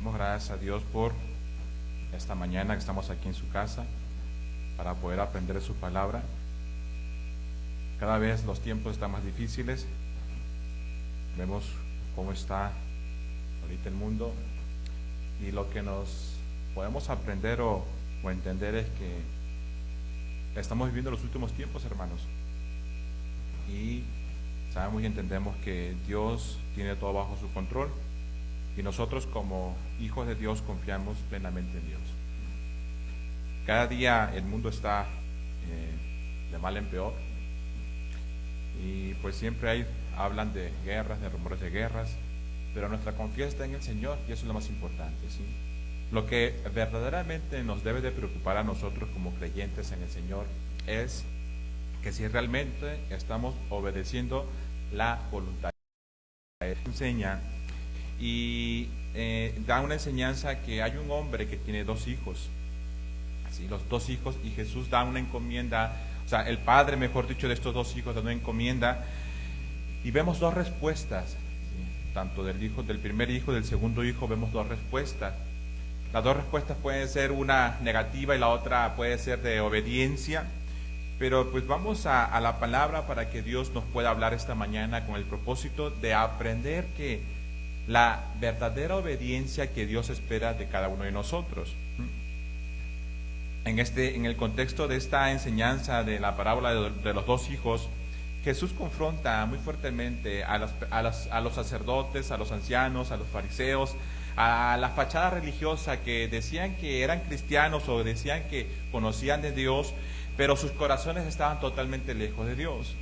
Damos gracias a Dios por esta mañana que estamos aquí en su casa para poder aprender de su palabra. Cada vez los tiempos están más difíciles. Vemos cómo está ahorita el mundo y lo que nos podemos aprender o entender es que estamos viviendo los últimos tiempos, hermanos. Y sabemos y entendemos que Dios tiene todo bajo su control y nosotros como hijos de Dios confiamos plenamente en Dios. Cada día el mundo está de mal en peor y pues siempre hablan de guerras, de rumores de guerras, pero nuestra confianza está en el Señor y eso es lo más importante, ¿sí? Lo que verdaderamente nos debe de preocupar a nosotros como creyentes en el Señor es que si realmente estamos obedeciendo la voluntad de Dios. Enseña y da una enseñanza que hay un hombre que tiene dos hijos, así los dos hijos, y Jesús da una encomienda, o sea, el padre, mejor dicho, de estos dos hijos da una encomienda, y vemos dos respuestas, ¿sí? Tanto del primer hijo y del segundo hijo vemos dos respuestas. Las dos respuestas pueden ser una negativa y la otra puede ser de obediencia. Pero pues vamos a la palabra para que Dios nos pueda hablar esta mañana con el propósito de aprender que la verdadera obediencia que Dios espera de cada uno de nosotros. En el contexto de esta enseñanza de la parábola de los dos hijos, Jesús confronta muy fuertemente a los sacerdotes, a los ancianos, a los fariseos, a la fachada religiosa que decían que eran cristianos o decían que conocían de Dios, pero sus corazones estaban totalmente lejos de Dios.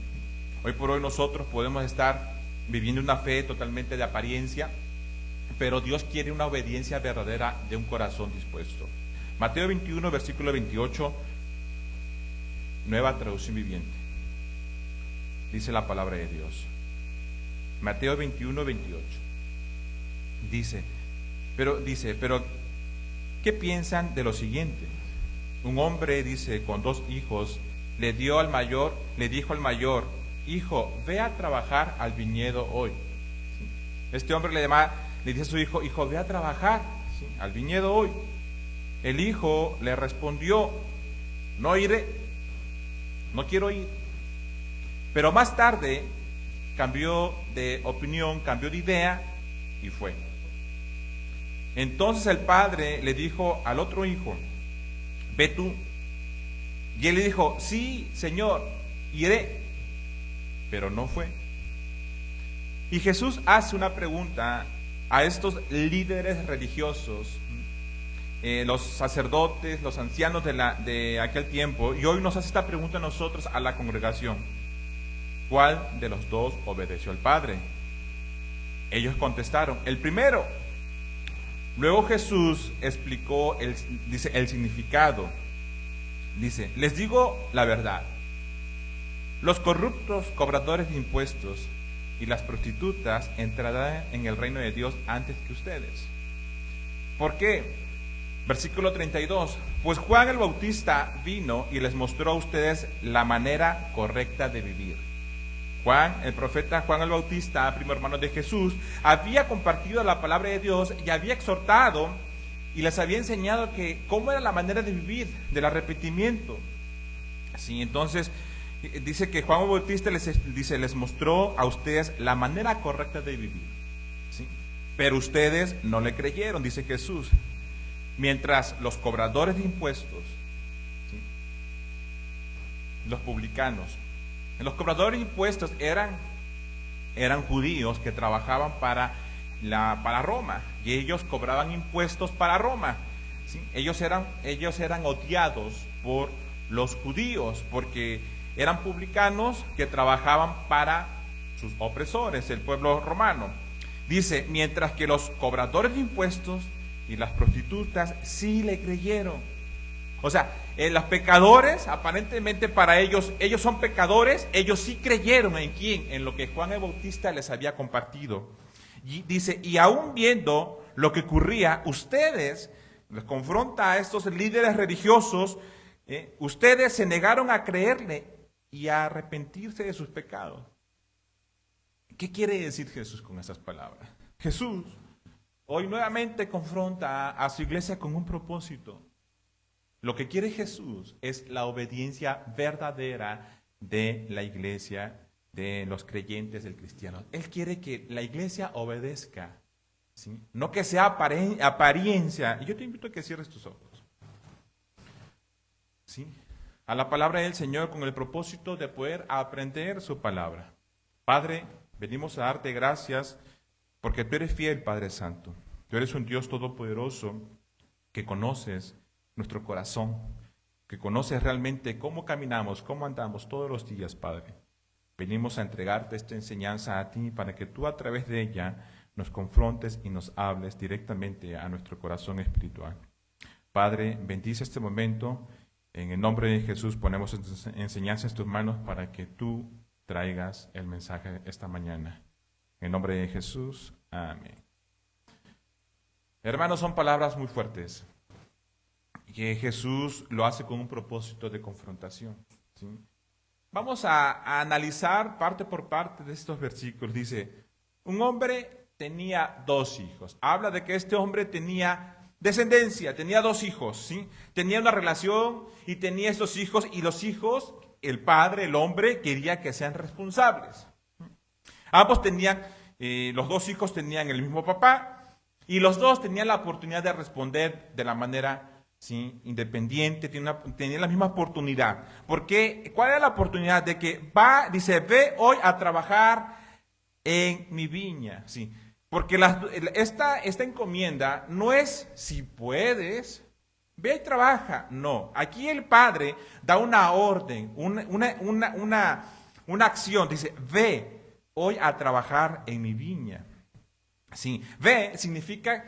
Hoy por hoy nosotros podemos estar viviendo una fe totalmente de apariencia, pero Dios quiere una obediencia verdadera de un corazón dispuesto. Mateo 21, versículo 28, Nueva Traducción Viviente. Dice la palabra de Dios. Mateo 21, 28. Dice, pero ¿qué piensan de lo siguiente? Un hombre, dice, con dos hijos, le dijo al mayor, hijo, ve a trabajar al viñedo hoy. Este hombre le dice a su hijo, ve a trabajar, ¿sí?, al viñedo hoy. El hijo le respondió, no iré, no quiero ir. Pero más tarde cambió de opinión, cambió de idea y fue. Entonces el padre le dijo al otro hijo, ve tú. Y él le dijo, sí, Señor, iré. Pero no fue. Y Jesús hace una pregunta a estos líderes religiosos, los sacerdotes, los ancianos de aquel tiempo, y hoy nos hace esta pregunta a nosotros, a la congregación. ¿Cuál de los dos obedeció al Padre? Ellos contestaron, el primero. Luego Jesús explicó el significado. Dice, les digo la verdad. Los corruptos cobradores de impuestos y las prostitutas entrarán en el reino de Dios antes que ustedes. ¿Por qué? Versículo 32. Pues Juan el Bautista vino y les mostró a ustedes la manera correcta de vivir. El profeta Juan el Bautista, primo hermano de Jesús, había compartido la palabra de Dios y había exhortado y les había enseñado cómo era la manera de vivir, del arrepentimiento. Sí, entonces dice que Juan el Bautista les mostró a ustedes la manera correcta de vivir, ¿sí? Pero ustedes no le creyeron, dice Jesús. Mientras los cobradores de impuestos, ¿sí?, los publicanos, los cobradores de impuestos eran judíos que trabajaban para Roma, y ellos cobraban impuestos para Roma, ¿sí? Ellos eran odiados por los judíos porque eran publicanos que trabajaban para sus opresores, el pueblo romano. Dice, mientras que los cobradores de impuestos y las prostitutas sí le creyeron. O sea, los pecadores, aparentemente para ellos son pecadores, ellos sí creyeron ¿en quién? En lo que Juan el Bautista les había compartido. Y dice, y aún viendo lo que ocurría, ustedes, les confronta a estos líderes religiosos, ustedes se negaron a creerle y a arrepentirse de sus pecados. ¿Qué quiere decir Jesús con esas palabras? Jesús hoy nuevamente confronta a su iglesia con un propósito. Lo que quiere Jesús es la obediencia verdadera de la iglesia, de los creyentes, del cristiano. Él quiere que la iglesia obedezca, ¿sí? No que sea apariencia. Y yo te invito a que cierres tus ojos, ¿sí? A la palabra del Señor con el propósito de poder aprender su palabra. Padre, venimos a darte gracias porque tú eres fiel, Padre Santo. Tú eres un Dios todopoderoso que conoces nuestro corazón, que conoces realmente cómo caminamos, cómo andamos todos los días, Padre. Venimos a entregarte esta enseñanza a ti para que tú a través de ella nos confrontes y nos hables directamente a nuestro corazón espiritual. Padre, bendice este momento. En el nombre de Jesús ponemos enseñanza en tus manos para que tú traigas el mensaje esta mañana. En el nombre de Jesús, amén. Hermanos, son palabras muy fuertes, que Jesús lo hace con un propósito de confrontación, ¿sí? Vamos a analizar parte por parte de estos versículos. Dice, un hombre tenía 2 hijos. Habla de que este hombre tenía descendencia, tenía 2 hijos, ¿sí? Tenía una relación y tenía estos hijos, y los hijos, el padre, el hombre, quería que sean responsables. Ambos tenían, los 2 hijos tenían el mismo papá, y los 2 tenían la oportunidad de responder de la manera, ¿sí?, independiente, tenían la misma oportunidad. Porque, ¿cuál era la oportunidad? De que dice, ve hoy a trabajar en mi viña, ¿sí? Porque esta encomienda no es si puedes, ve y trabaja. No, aquí el padre da una orden, una acción. Dice, ve hoy a trabajar en mi viña. Sí, ve significa,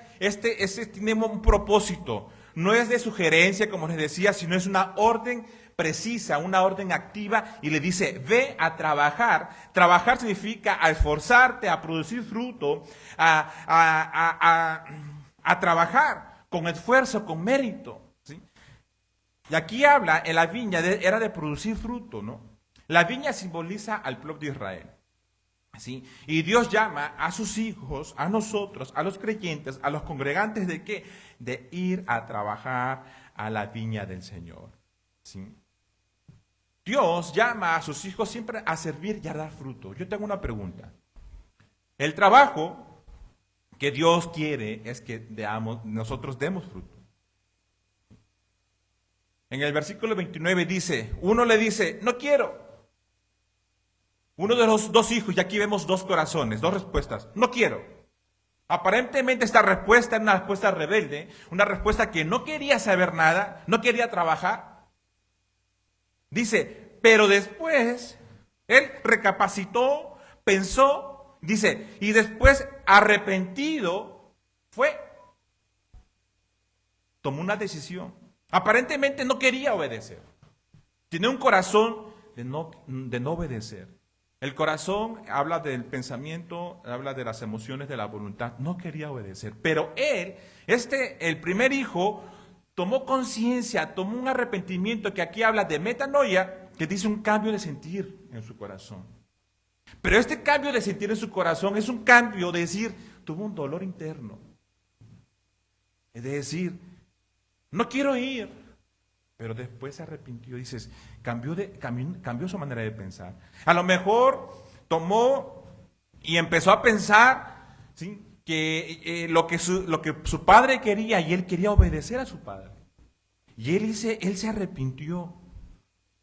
tiene un propósito. No es de sugerencia, como les decía, sino es una orden precisa, una orden activa, y le dice, ve a trabajar. Trabajar significa a esforzarte, a producir fruto, a trabajar con esfuerzo, con mérito, ¿sí? Y aquí habla, en la viña era de producir fruto, ¿no? La viña simboliza al pueblo de Israel, ¿sí? Y Dios llama a sus hijos, a nosotros, a los creyentes, a los congregantes, ¿de qué? De ir a trabajar a la viña del Señor, ¿sí? Dios llama a sus hijos siempre a servir y a dar fruto. Yo tengo una pregunta. El trabajo que Dios quiere es que nosotros demos fruto. En el versículo 29 dice, uno le dice, no quiero. Uno de los 2 hijos, y aquí vemos 2 corazones, 2 respuestas, no quiero. Aparentemente esta respuesta era una respuesta rebelde, una respuesta que no quería saber nada, no quería trabajar. Dice, pero después, él recapacitó, pensó, dice, y después arrepentido fue. Tomó una decisión. Aparentemente no quería obedecer. Tiene un corazón de no obedecer. El corazón habla del pensamiento, habla de las emociones, de la voluntad. No quería obedecer. Pero él, el primer hijo, tomó conciencia, tomó un arrepentimiento, que aquí habla de metanoia, que dice un cambio de sentir en su corazón. Pero este cambio de sentir en su corazón es un cambio de decir, tuvo un dolor interno. Es de decir, no quiero ir, pero después se arrepintió, dices, cambió su manera de pensar. A lo mejor tomó y empezó a pensar, ¿sí?, que lo que su padre quería, y él quería obedecer a su padre. Y él se arrepintió.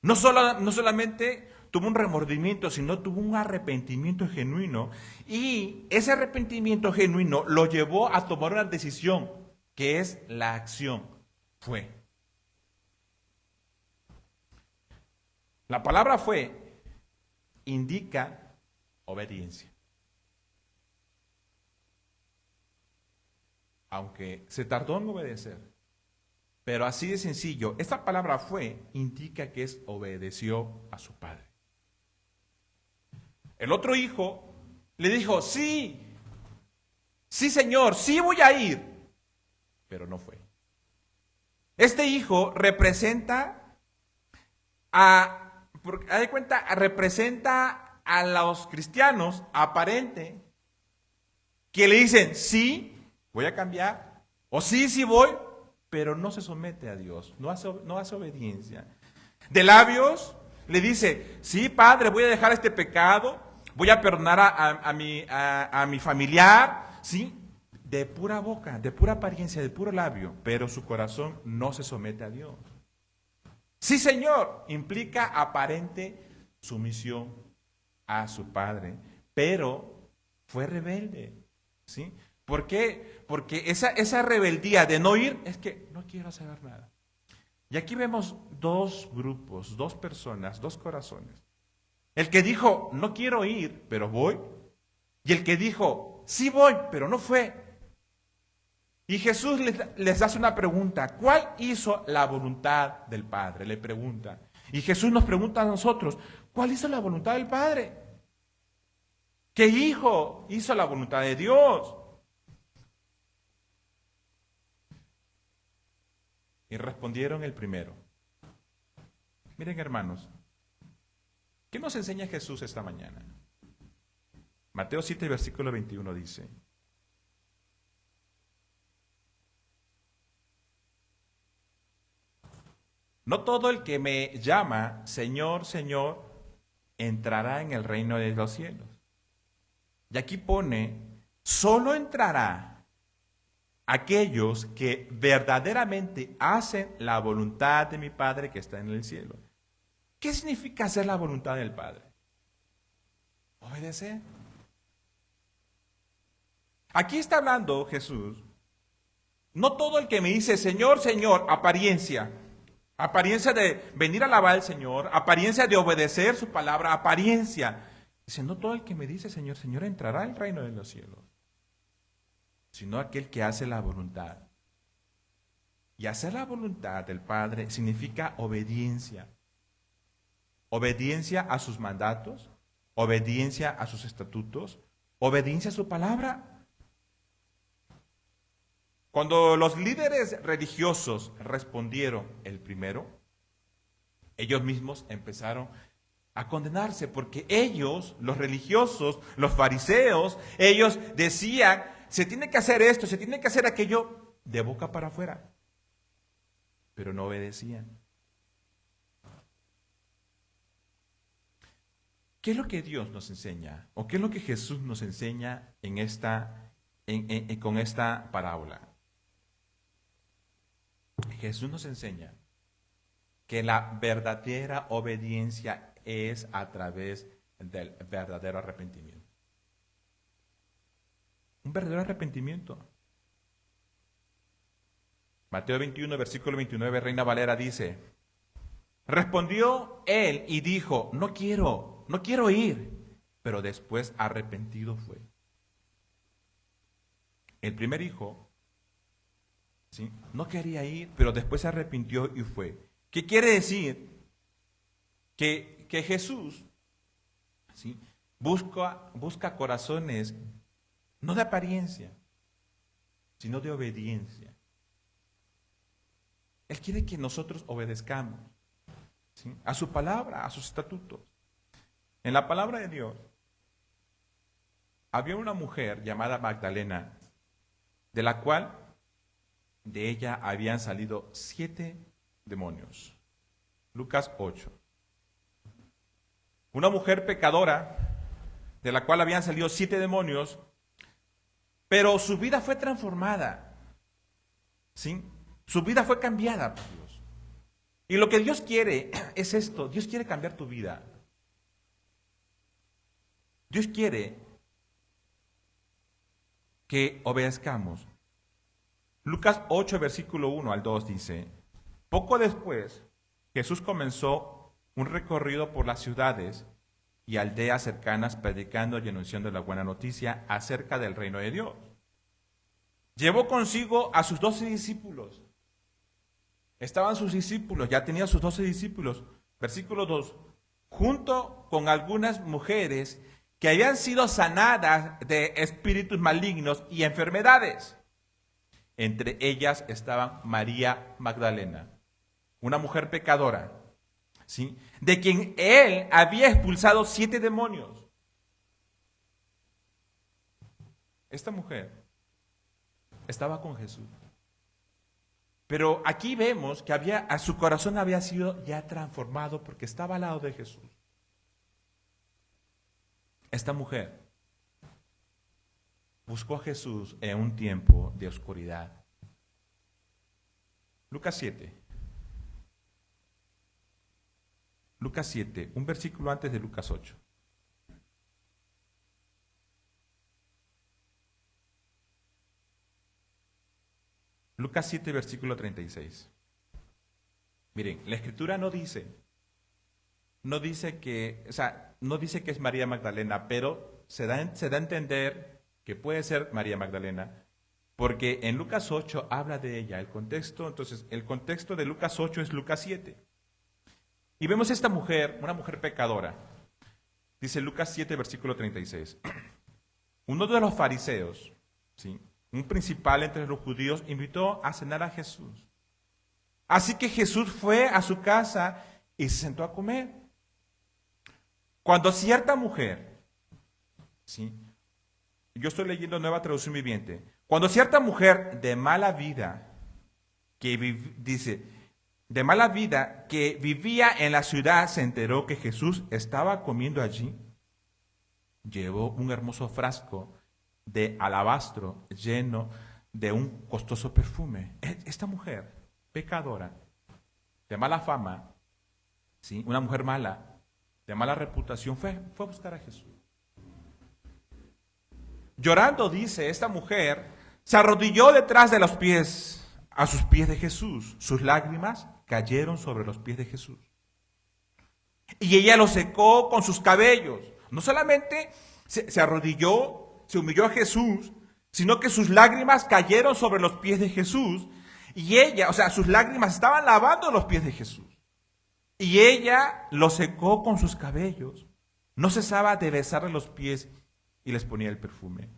No solamente tuvo un remordimiento, sino tuvo un arrepentimiento genuino. Y ese arrepentimiento genuino lo llevó a tomar una decisión, que es la acción. Fue. La palabra fue indica obediencia. Aunque se tardó en obedecer, pero así de sencillo, esta palabra fue indica que obedeció a su padre. El otro hijo le dijo, sí, señor, sí voy a ir, pero no fue. Este hijo representa representa a los cristianos aparente que le dicen sí, voy a cambiar. O sí voy, pero no se somete a Dios, no hace obediencia. De labios le dice, sí, Padre, voy a dejar este pecado, voy a perdonar a mi familiar, ¿sí? De pura boca, de pura apariencia, de puro labio, pero su corazón no se somete a Dios. Sí, Señor, implica aparente sumisión a su Padre, pero fue rebelde, ¿sí? ¿Por qué? Porque esa rebeldía de no ir es que no quiero saber nada. Y aquí vemos dos grupos, dos personas, dos corazones. El que dijo, no quiero ir, pero voy. Y el que dijo, sí voy, pero no fue. Y Jesús les hace una pregunta. ¿Cuál hizo la voluntad del Padre? Le pregunta. Y Jesús nos pregunta a nosotros, ¿cuál hizo la voluntad del Padre? ¿Qué hijo hizo la voluntad de Dios? Y respondieron el primero. Miren, hermanos, ¿qué nos enseña Jesús esta mañana? Mateo 7, versículo 21 dice, no todo el que me llama Señor, Señor, entrará en el reino de los cielos. Y aquí pone, solo entrará aquellos que verdaderamente hacen la voluntad de mi Padre que está en el cielo. ¿Qué significa hacer la voluntad del Padre? Obedecer. Aquí está hablando Jesús. No todo el que me dice Señor, Señor, apariencia de venir a alabar al Señor, apariencia de obedecer su palabra, apariencia. Dice, no todo el que me dice Señor, Señor entrará al reino de los cielos, sino aquel que hace la voluntad. Y hacer la voluntad del Padre significa obediencia. Obediencia a sus mandatos, obediencia a sus estatutos, obediencia a su palabra. Cuando los líderes religiosos respondieron el primero, ellos mismos empezaron a condenarse, porque ellos, los religiosos, los fariseos, ellos decían, se tiene que hacer esto, se tiene que hacer aquello de boca para afuera, pero no obedecían. ¿Qué es lo que Dios nos enseña? ¿O qué es lo que Jesús nos enseña con esta parábola? Jesús nos enseña que la verdadera obediencia es a través del verdadero arrepentimiento. Un verdadero arrepentimiento. Mateo 21, versículo 29, Reina Valera dice, respondió él y dijo, no quiero ir, pero después arrepentido fue. El primer hijo, ¿sí?, no quería ir, pero después se arrepintió y fue. ¿Qué quiere decir? Que Jesús, ¿sí?, busca corazones no de apariencia, sino de obediencia. Él quiere que nosotros obedezcamos, ¿sí?, a su palabra, a sus estatutos. En la palabra de Dios había una mujer llamada Magdalena, de la cual de ella habían salido 7 demonios. Lucas 8. Una mujer pecadora, de la cual habían salido 7 demonios, pero su vida fue transformada, ¿sí? Su vida fue cambiada por Dios. Y lo que Dios quiere es esto. Dios quiere cambiar tu vida. Dios quiere que obedezcamos. Lucas 8, versículo 1 al 2 dice, poco después Jesús comenzó un recorrido por las ciudades y aldeas cercanas predicando y anunciando la buena noticia acerca del reino de Dios. Llevó consigo a sus 12 discípulos. Estaban sus discípulos, ya tenía sus 12 discípulos. Versículo 2, junto con algunas mujeres que habían sido sanadas de espíritus malignos y enfermedades. Entre ellas estaban María Magdalena, una mujer pecadora, ¿sí?, de quien él había expulsado 7 demonios. Esta mujer estaba con Jesús. Pero aquí vemos que a su corazón había sido ya transformado porque estaba al lado de Jesús. Esta mujer buscó a Jesús en un tiempo de oscuridad. Lucas 7. Lucas 7, un versículo antes de Lucas 8. Lucas 7, versículo 36. Miren, la Escritura no dice que es María Magdalena, pero se da a entender que puede ser María Magdalena, porque en Lucas 8 habla de ella, el contexto de Lucas 8 es Lucas 7. Y vemos a esta mujer, una mujer pecadora. Dice Lucas 7, versículo 36. Uno de los fariseos, ¿sí?, un principal entre los judíos, invitó a cenar a Jesús. Así que Jesús fue a su casa y se sentó a comer. Cuando cierta mujer, ¿sí?, yo estoy leyendo Nueva Traducción Viviente, cuando cierta mujer de mala vida, que vivía en la ciudad, se enteró que Jesús estaba comiendo allí, llevó un hermoso frasco de alabastro lleno de un costoso perfume. Esta mujer, pecadora, de mala fama, ¿sí?, una mujer mala, de mala reputación, fue a buscar a Jesús. Llorando, dice, esta mujer se arrodilló detrás de a sus pies de Jesús. Sus lágrimas cayeron sobre los pies de Jesús. Y ella lo secó con sus cabellos. No solamente se arrodilló, se humilló a Jesús, sino que sus lágrimas cayeron sobre los pies de Jesús. Y ella, sus lágrimas estaban lavando los pies de Jesús. Y ella lo secó con sus cabellos. No cesaba de besarle los pies y les ponía el perfume.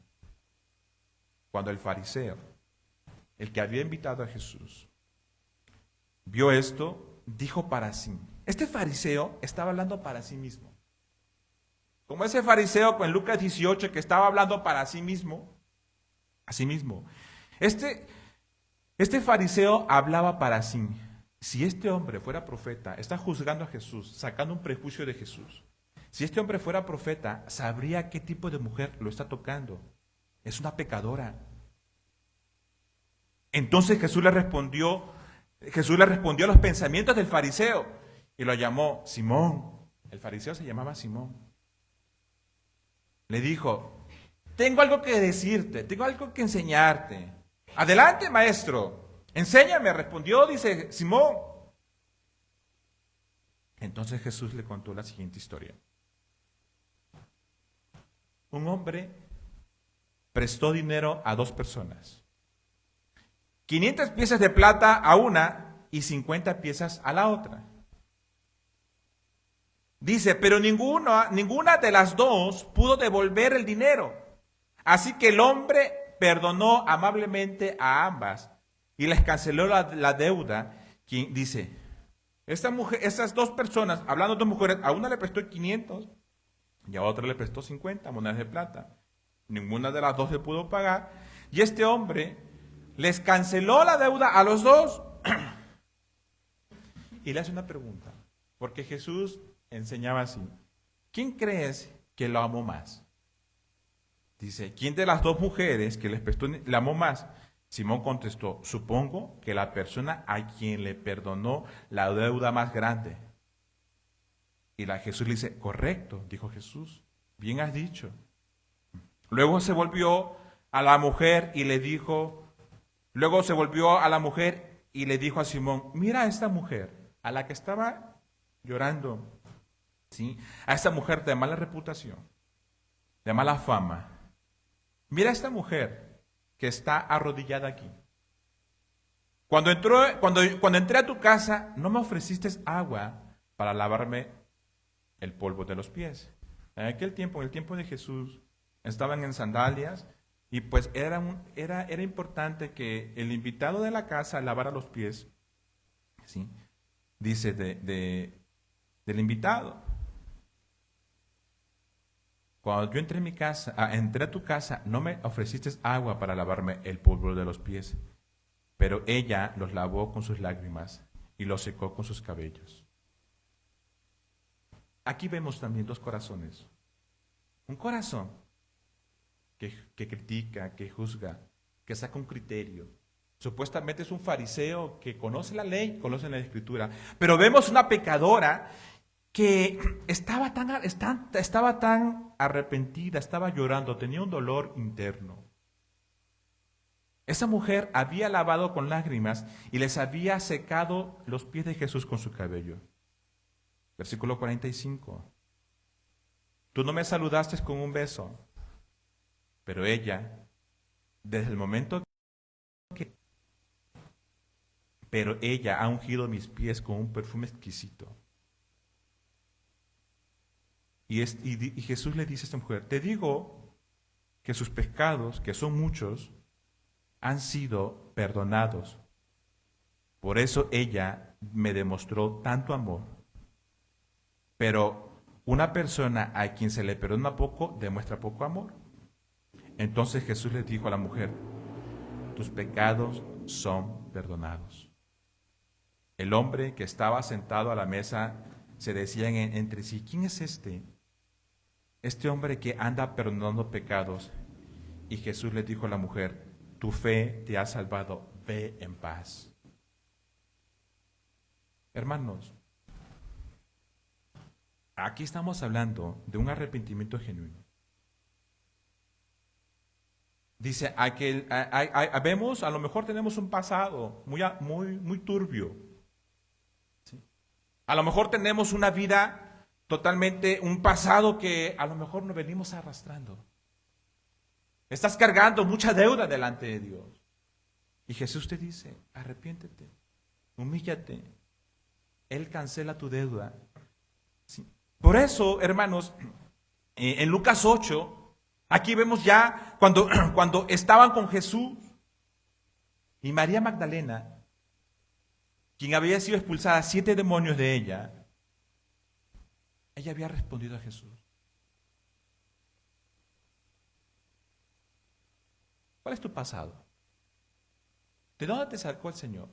Cuando el fariseo, el que había invitado a Jesús, vio esto, dijo para sí. Este fariseo estaba hablando para sí mismo. Como ese fariseo en Lucas 18 que estaba hablando para sí mismo. Este fariseo hablaba para sí. Si este hombre fuera profeta, está juzgando a Jesús, sacando un prejuicio de Jesús. Si este hombre fuera profeta, sabría qué tipo de mujer lo está tocando. Es una pecadora. Entonces Jesús le respondió a los pensamientos del fariseo y lo llamó Simón. El fariseo se llamaba Simón. Le dijo: tengo algo que decirte, tengo algo que enseñarte. Adelante, maestro, enséñame, respondió, dice Simón. Entonces Jesús le contó la siguiente historia. Un hombre prestó dinero a 2 personas. 500 piezas de plata a una y 50 piezas a la otra. Dice, pero ninguna de las 2 pudo devolver el dinero. Así que el hombre perdonó amablemente a ambas y les canceló la deuda. Dice, estas 2 personas, hablando de 2 mujeres, a una le prestó 500 y a otra le prestó 50 monedas de plata. Ninguna de las 2 se pudo pagar. Y este hombre les canceló la deuda a los 2. Y le hace una pregunta, porque Jesús enseñaba así. ¿Quién crees que lo amó más? Dice, ¿quién de las 2 mujeres que les prestó le amó más? Simón contestó, supongo que la persona a quien le perdonó la deuda más grande. Y Jesús le dice, correcto, dijo Jesús, bien has dicho. Luego se volvió a la mujer y le dijo a Simón, mira a esta mujer, a la que estaba llorando, ¿sí?, a esta mujer de mala reputación, de mala fama. Mira a esta mujer que está arrodillada aquí. Cuando entré a tu casa, no me ofreciste agua para lavarme el polvo de los pies. En aquel tiempo, en el tiempo de Jesús, estaban en sandalias y pues era importante que el invitado de la casa lavara los pies, ¿sí?, dice del invitado. cuando yo entré entré a tu casa, no me ofreciste agua para lavarme el polvo de los pies, pero ella los lavó con sus lágrimas y los secó con sus cabellos. Aquí vemos también dos corazones. Un corazón que critica, que juzga, que saca un criterio. Supuestamente es un fariseo que conoce la ley, conoce la escritura. Pero vemos una pecadora que estaba tan arrepentida, estaba llorando, tenía un dolor interno. Esa mujer había lavado con lágrimas y les había secado los pies de Jesús con su cabello. Versículo 45. Tú no me saludaste con un beso, pero ella, desde el momento pero ella ha ungido mis pies con un perfume exquisito. Y Jesús le dice a esta mujer, te digo que sus pecados, que son muchos, han sido perdonados. Por eso ella me demostró tanto amor. Pero una persona a quien se le perdona poco, demuestra poco amor. Entonces Jesús le dijo a la mujer, tus pecados son perdonados. El hombre que estaba sentado a la mesa se decían entre sí, ¿quién es este? Este hombre que anda perdonando pecados. Y Jesús le dijo a la mujer, tu fe te ha salvado, ve en paz. Hermanos, aquí estamos hablando de un arrepentimiento genuino. Dice, vemos, a lo mejor tenemos un pasado muy turbio. ¿Sí? A lo mejor tenemos una vida totalmente, un pasado que a lo mejor nos venimos arrastrando. Estás cargando mucha deuda delante de Dios. Y Jesús te dice, arrepiéntete, humíllate. Él cancela tu deuda. ¿Sí? Por eso, hermanos, en Lucas 8, aquí vemos ya cuando estaban con Jesús y María Magdalena, quien había sido expulsada 7 demonios de ella había respondido a Jesús. ¿Cuál es tu pasado? ¿De dónde te sacó el Señor?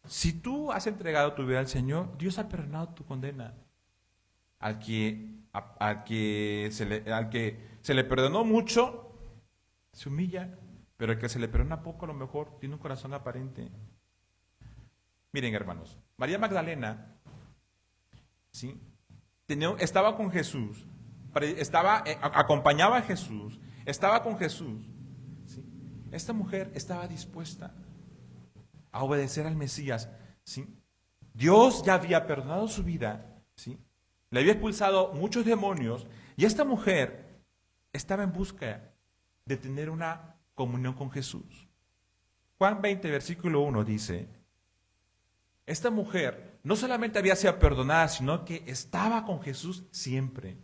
Si tú has entregado tu vida al Señor, Dios ha perdonado tu condena. Al que se le perdonó mucho, se humilla, pero al que se le perdona poco, a lo mejor tiene un corazón aparente. Miren, hermanos, María Magdalena, ¿sí? Estaba con Jesús, acompañaba a Jesús, estaba con Jesús. ¿Sí? Esta mujer estaba dispuesta a obedecer al Mesías. ¿Sí? Dios ya había perdonado su vida, ¿sí? Le había expulsado muchos demonios y esta mujer estaba en busca de tener una comunión con Jesús. Juan 20, versículo 1 dice, esta mujer no solamente había sido perdonada, sino que estaba con Jesús siempre.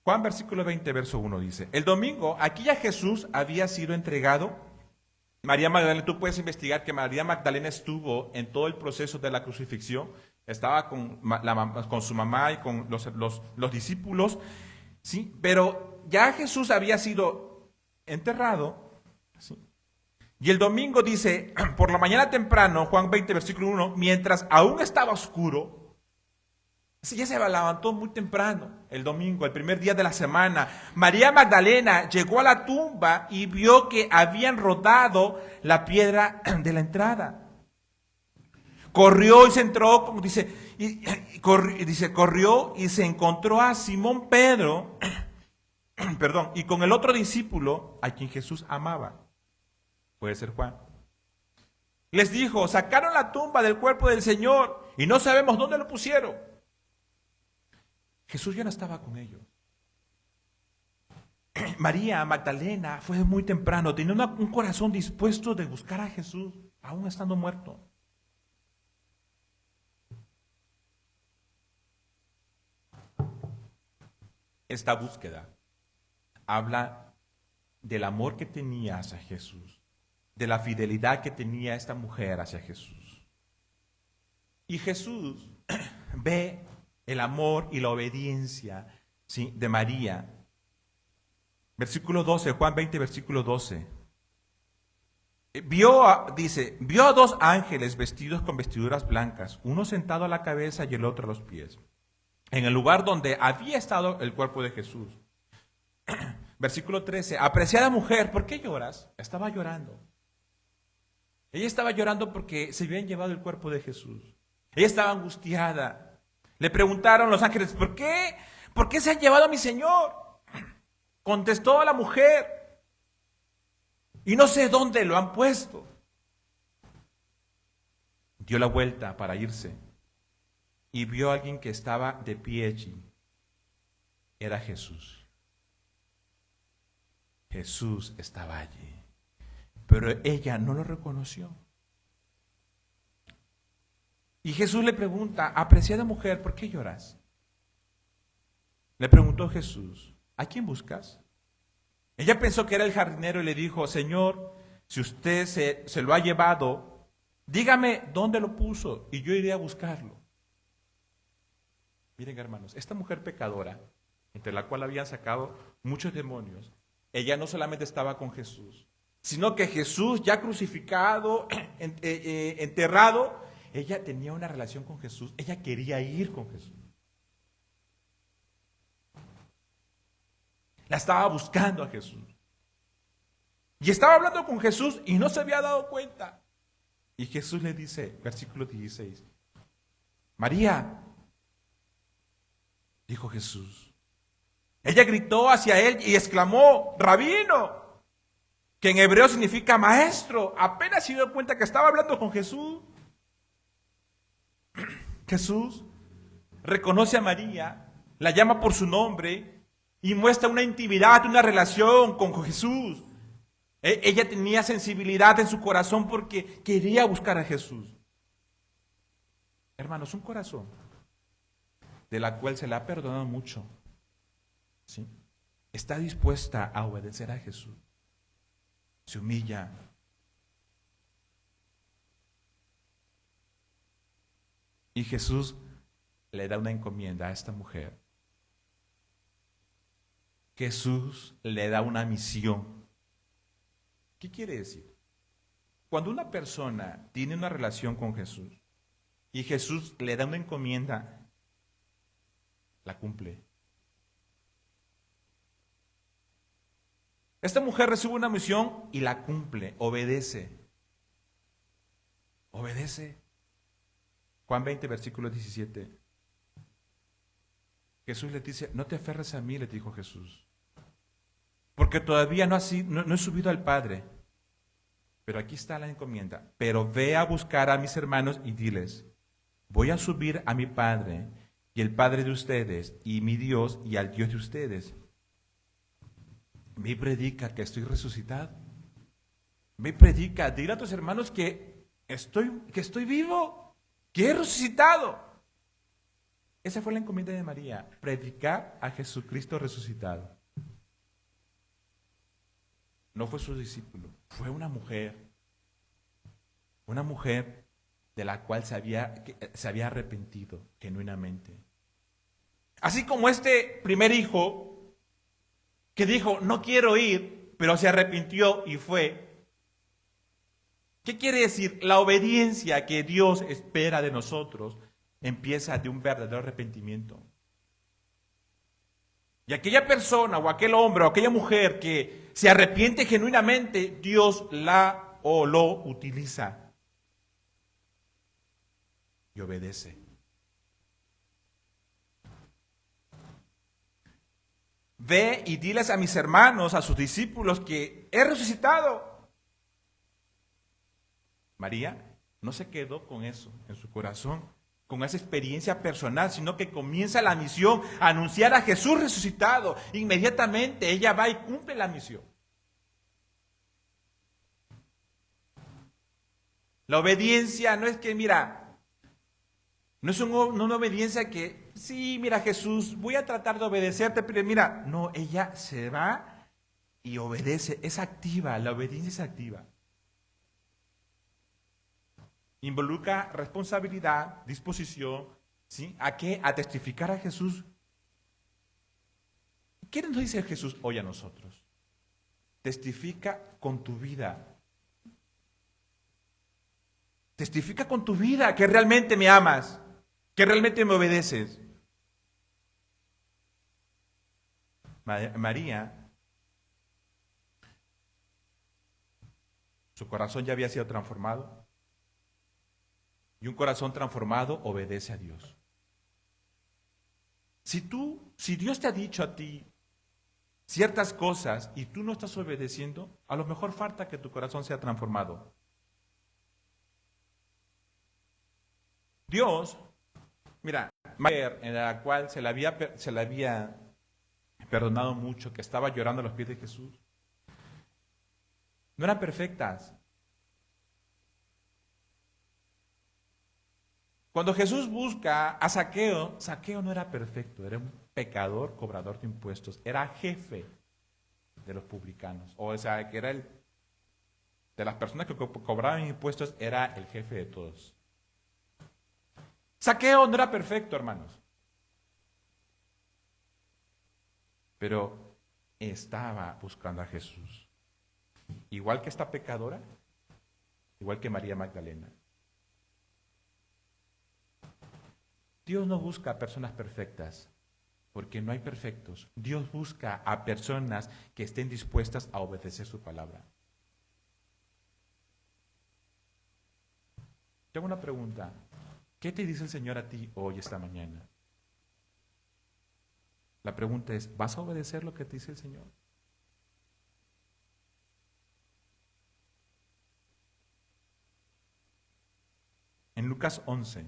Juan versículo 20, verso 1 dice, el domingo, aquí ya Jesús había sido entregado. María Magdalena, tú puedes investigar que María Magdalena estuvo en todo el proceso de la crucifixión, estaba con su mamá y con los discípulos, ¿sí? Pero ya Jesús había sido enterrado, ¿sí? Y el domingo dice, por la mañana temprano, Juan 20, versículo 1, mientras aún estaba oscuro, ya se levantó muy temprano, el domingo, el primer día de la semana. María Magdalena llegó a la tumba y vio que habían rodado la piedra de la entrada. Corrió y se entró, como dice, corrió y se encontró a Simón Pedro, perdón, y con el otro discípulo a quien Jesús amaba. Puede ser Juan. Les dijo, sacaron la tumba del cuerpo del Señor y no sabemos dónde lo pusieron. Jesús ya no estaba con ellos. María Magdalena fue muy temprano, tenía un corazón dispuesto de buscar a Jesús, aún estando muerto. Esta búsqueda habla del amor que tenía hacia Jesús, de la fidelidad que tenía esta mujer hacia Jesús. Y Jesús ve el amor y la obediencia, ¿sí?, de María. Versículo 12, Juan 20, versículo 12. Vio a dos ángeles vestidos con vestiduras blancas, uno sentado a la cabeza y el otro a los pies, en el lugar donde había estado el cuerpo de Jesús. Versículo 13, apreciada mujer, ¿por qué lloras? Estaba llorando. Ella estaba llorando porque se habían llevado el cuerpo de Jesús. Ella estaba angustiada. Le preguntaron los ángeles, ¿por qué? ¿Por qué se han llevado a mi Señor? Contestó la mujer, y no sé dónde lo han puesto. Dio la vuelta para irse y vio a alguien que estaba de pie allí. Era Jesús. Jesús estaba allí, pero ella no lo reconoció. Y Jesús le pregunta, apreciada mujer, ¿por qué lloras? Le preguntó Jesús, ¿a quién buscas? Ella pensó que era el jardinero y le dijo, Señor, si usted se lo ha llevado, dígame dónde lo puso y yo iré a buscarlo. Miren, hermanos, esta mujer pecadora, entre la cual habían sacado muchos demonios, ella no solamente estaba con Jesús, sino que Jesús ya crucificado, enterrado, ella tenía una relación con Jesús, ella quería ir con Jesús. La estaba buscando a Jesús. Y estaba hablando con Jesús y no se había dado cuenta. Y Jesús le dice, versículo 16, María, dijo Jesús. Ella gritó hacia él y exclamó, Rabino, que en hebreo significa maestro. Apenas se dio cuenta que estaba hablando con Jesús. Jesús reconoce a María, la llama por su nombre y muestra una intimidad, una relación con Jesús. Ella tenía sensibilidad en su corazón porque quería buscar a Jesús. Hermanos, un corazón de la cual se le ha perdonado mucho, ¿sí?, está dispuesta a obedecer a Jesús. Se humilla. Y Jesús le da una encomienda a esta mujer. Jesús le da una misión. ¿Qué quiere decir? Cuando una persona tiene una relación con Jesús y Jesús le da una encomienda, la cumple. Esta mujer recibe una misión y la cumple, obedece. Obedece. Juan 20, versículo 17. Jesús le dice, no te aferres a mí, le dijo Jesús, porque todavía no he subido al Padre. Pero aquí está la encomienda. Pero ve a buscar a mis hermanos y diles, voy a subir a mi Padre y el Padre de ustedes, y mi Dios y al Dios de ustedes. Ve y predica que estoy resucitado. Ve y predica, dile a tus hermanos que estoy vivo, que he resucitado. Esa fue la encomienda de María, predicar a Jesucristo resucitado. No fue su discípulo, fue una mujer de la cual se había arrepentido genuinamente. Así como este primer hijo que dijo, no quiero ir, pero se arrepintió y fue. ¿Qué quiere decir? La obediencia que Dios espera de nosotros empieza de un verdadero arrepentimiento. Y aquella persona o aquel hombre o aquella mujer que se arrepiente genuinamente, Dios la o lo utiliza y obedece. Ve y diles a mis hermanos, a sus discípulos, que he resucitado. María no se quedó con eso en su corazón, con esa experiencia personal, sino que comienza la misión a anunciar a Jesús resucitado. Inmediatamente ella va y cumple la misión. La obediencia no es que, mira, no es una obediencia que, sí, mira Jesús, voy a tratar de obedecerte, pero mira, no, ella se va y obedece, es activa, la obediencia es activa. Involucra responsabilidad, disposición, ¿Sí? ¿A qué? A testificar a Jesús. ¿Qué nos dice Jesús hoy a nosotros? Testifica con tu vida. Testifica con tu vida que realmente me amas, que realmente me obedeces. María, su corazón ya había sido transformado. Y un corazón transformado obedece a Dios. Si Dios te ha dicho a ti ciertas cosas y tú no estás obedeciendo, a lo mejor falta que tu corazón sea transformado. Dios, mira, María, en la cual se le había perdonado mucho, que estaba llorando a los pies de Jesús, no eran perfectas. Cuando Jesús busca a Zaqueo, Zaqueo no era perfecto, era un pecador, cobrador de impuestos, era jefe de los publicanos, o sea, que era de las personas que cobraban impuestos, era el jefe de todos. Zaqueo no era perfecto, hermanos, pero estaba buscando a Jesús, igual que esta pecadora, igual que María Magdalena. Dios no busca a personas perfectas, porque no hay perfectos. Dios busca a personas que estén dispuestas a obedecer su palabra. Tengo una pregunta. ¿Qué te dice el Señor a ti hoy, esta mañana? La pregunta es, ¿vas a obedecer lo que te dice el Señor? En Lucas 11,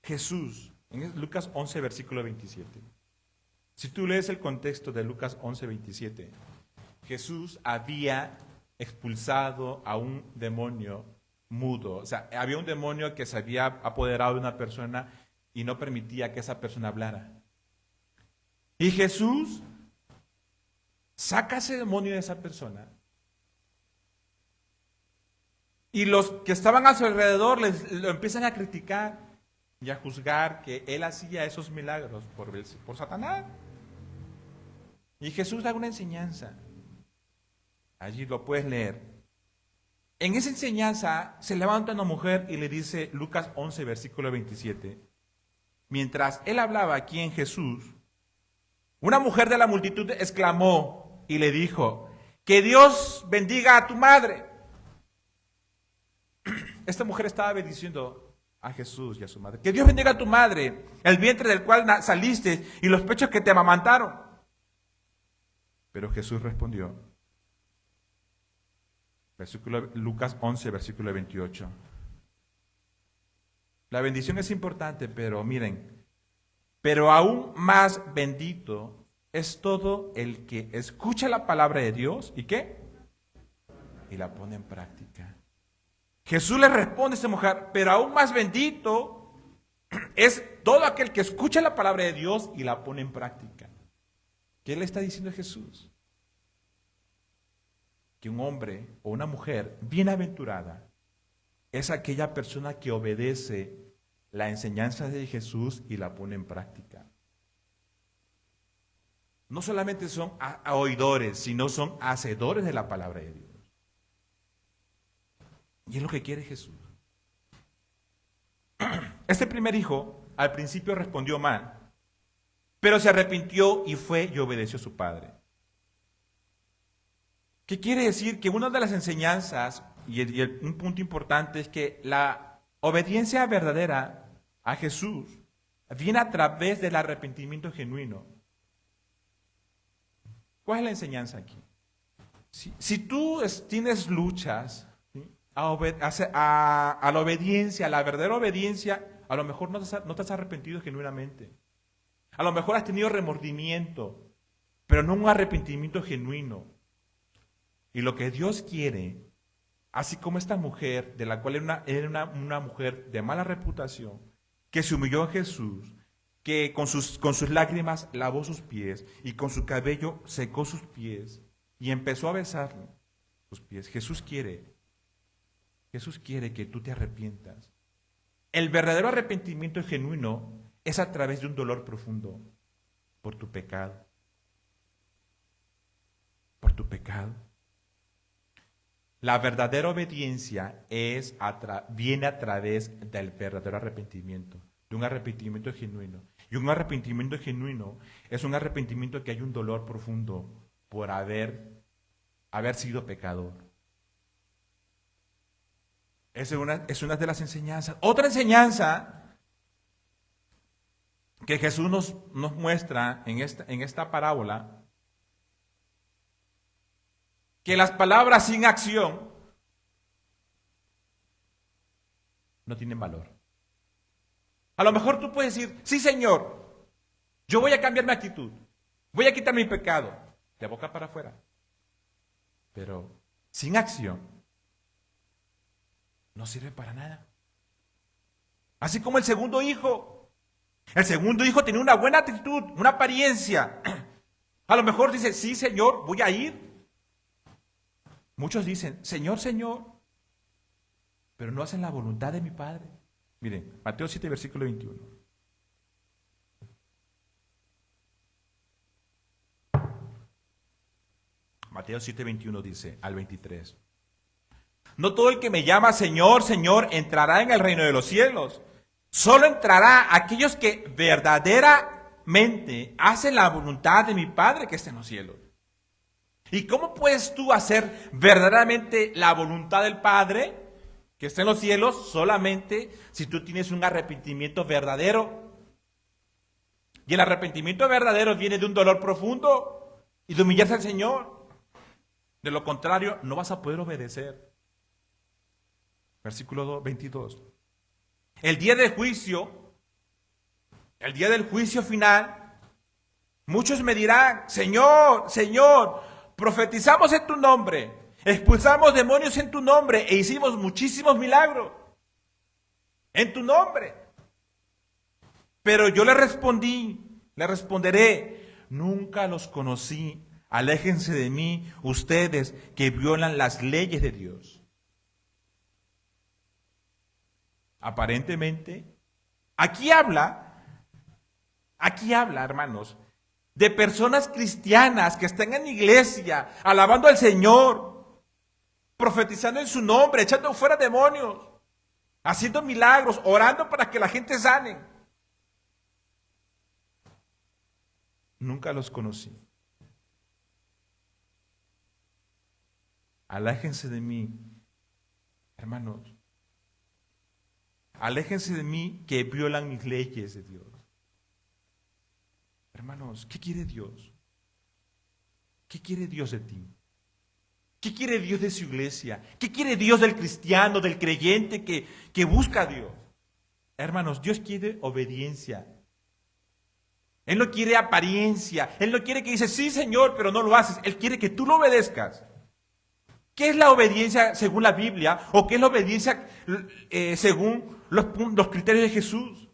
Jesús, en Lucas 11, versículo 27. Si tú lees el contexto de Lucas 11, 27, Jesús había expulsado a un demonio mudo. O sea, había un demonio que se había apoderado de una persona y no permitía que esa persona hablara. Y Jesús saca ese demonio de esa persona. Y los que estaban a su alrededor lo empiezan a criticar y a juzgar que él hacía esos milagros por Satanás. Y Jesús da una enseñanza. Allí lo puedes leer. En esa enseñanza se levanta una mujer y le dice, Lucas 11, versículo 27, mientras él hablaba aquí en Jesús, una mujer de la multitud exclamó y le dijo, que Dios bendiga a tu madre. Esta mujer estaba bendiciendo a Jesús y a su madre. Que Dios bendiga a tu madre, el vientre del cual saliste y los pechos que te amamantaron. Pero Jesús respondió, Lucas 11, versículo 28. La bendición es importante, pero miren, pero aún más bendito es todo el que escucha la palabra de Dios y ¿qué? Y la pone en práctica. Jesús le responde a esta mujer, pero aún más bendito es todo aquel que escucha la palabra de Dios y la pone en práctica. ¿Qué le está diciendo Jesús? Que un hombre o una mujer bienaventurada es aquella persona que obedece la enseñanza de Jesús y la pone en práctica. No solamente son oidores, sino son hacedores de la palabra de Dios. Y es lo que quiere Jesús. Este primer hijo al principio respondió mal, pero se arrepintió y fue y obedeció a su padre. ¿Qué quiere decir? Que una de las enseñanzas y un punto importante es que la obediencia verdadera a Jesús viene a través del arrepentimiento genuino. ¿Cuál es la enseñanza aquí? Si tú tienes luchas, ¿sí?, a la obediencia, a la verdadera obediencia, a lo mejor no te has arrepentido genuinamente. A lo mejor has tenido remordimiento, pero no un arrepentimiento genuino. Y lo que Dios quiere, así como esta mujer, de la cual era una mujer de mala reputación, que se humilló a Jesús, que con sus lágrimas lavó sus pies y con su cabello secó sus pies y empezó a besar sus pies. Jesús quiere que tú te arrepientas El verdadero arrepentimiento genuino es a través de un dolor profundo por tu pecado. Por tu pecado. La verdadera obediencia viene a través del verdadero arrepentimiento, de un arrepentimiento genuino. Y un arrepentimiento genuino es un arrepentimiento que hay un dolor profundo por haber sido pecador. Es una de las enseñanzas. Otra enseñanza que Jesús nos muestra en esta parábola, que las palabras sin acción no tienen valor. A lo mejor tú puedes decir, sí Señor, yo voy a cambiar mi actitud, voy a quitar mi pecado, de boca para afuera. Pero sin acción no sirve para nada. Así como el segundo hijo. El segundo hijo tenía una buena actitud, una apariencia. A lo mejor dice, sí Señor, voy a ir. Muchos dicen, Señor, Señor, pero no hacen la voluntad de mi Padre. Miren, Mateo 7, versículo 21. Mateo 7, 21 dice al 23. No todo el que me llama Señor, Señor, entrará en el reino de los cielos. Solo entrará aquellos que verdaderamente hacen la voluntad de mi Padre que está en los cielos. ¿Y cómo puedes tú hacer verdaderamente la voluntad del Padre que está en los cielos? Solamente si tú tienes un arrepentimiento verdadero. Y el arrepentimiento verdadero viene de un dolor profundo y de humillarse al Señor. De lo contrario, no vas a poder obedecer. Versículo 22. El día del juicio final, muchos me dirán, Señor, Señor, profetizamos en tu nombre, expulsamos demonios en tu nombre e hicimos muchísimos milagros en tu nombre. Pero yo le responderé, nunca los conocí, aléjense de mí ustedes que violan las leyes de Dios. Aparentemente, aquí habla, hermanos, de personas cristianas que están en iglesia, alabando al Señor, profetizando en su nombre, echando fuera demonios, haciendo milagros, orando para que la gente sane. Nunca los conocí. Aléjense de mí, hermanos. Aléjense de mí que violan mis leyes de Dios. Hermanos, ¿qué quiere Dios? ¿Qué quiere Dios de ti? ¿Qué quiere Dios de su iglesia? ¿Qué quiere Dios del cristiano, del creyente que busca a Dios? Hermanos, Dios quiere obediencia. Él no quiere apariencia. Él no quiere que dices, sí Señor, pero no lo haces. Él quiere que tú lo obedezcas. ¿Qué es la obediencia según la Biblia? ¿O qué es la obediencia según los criterios de Jesús?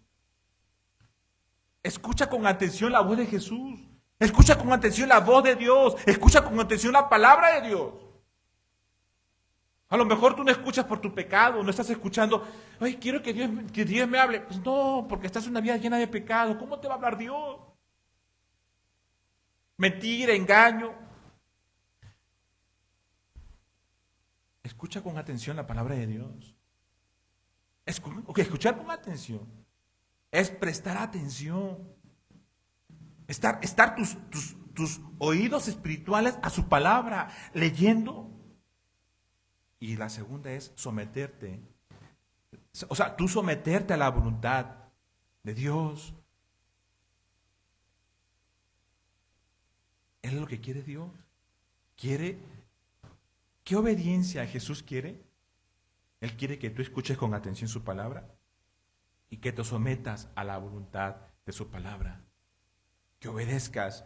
Escucha con atención la voz de Jesús. Escucha con atención la voz de Dios. Escucha con atención la palabra de Dios. A lo mejor tú no escuchas por tu pecado, no estás escuchando, ay, quiero que Dios me hable. Pues no, porque estás en una vida llena de pecado. ¿Cómo te va a hablar Dios? Mentira, engaño. Escucha con atención la palabra de Dios. Escuchar con atención es prestar atención. Estar tus oídos espirituales a su palabra, leyendo. Y la segunda es someterte. O sea, tú someterte a la voluntad de Dios. Es lo que quiere Dios. ¿Qué obediencia Jesús quiere? Él quiere que tú escuches con atención su palabra y que te sometas a la voluntad de su palabra. Que obedezcas.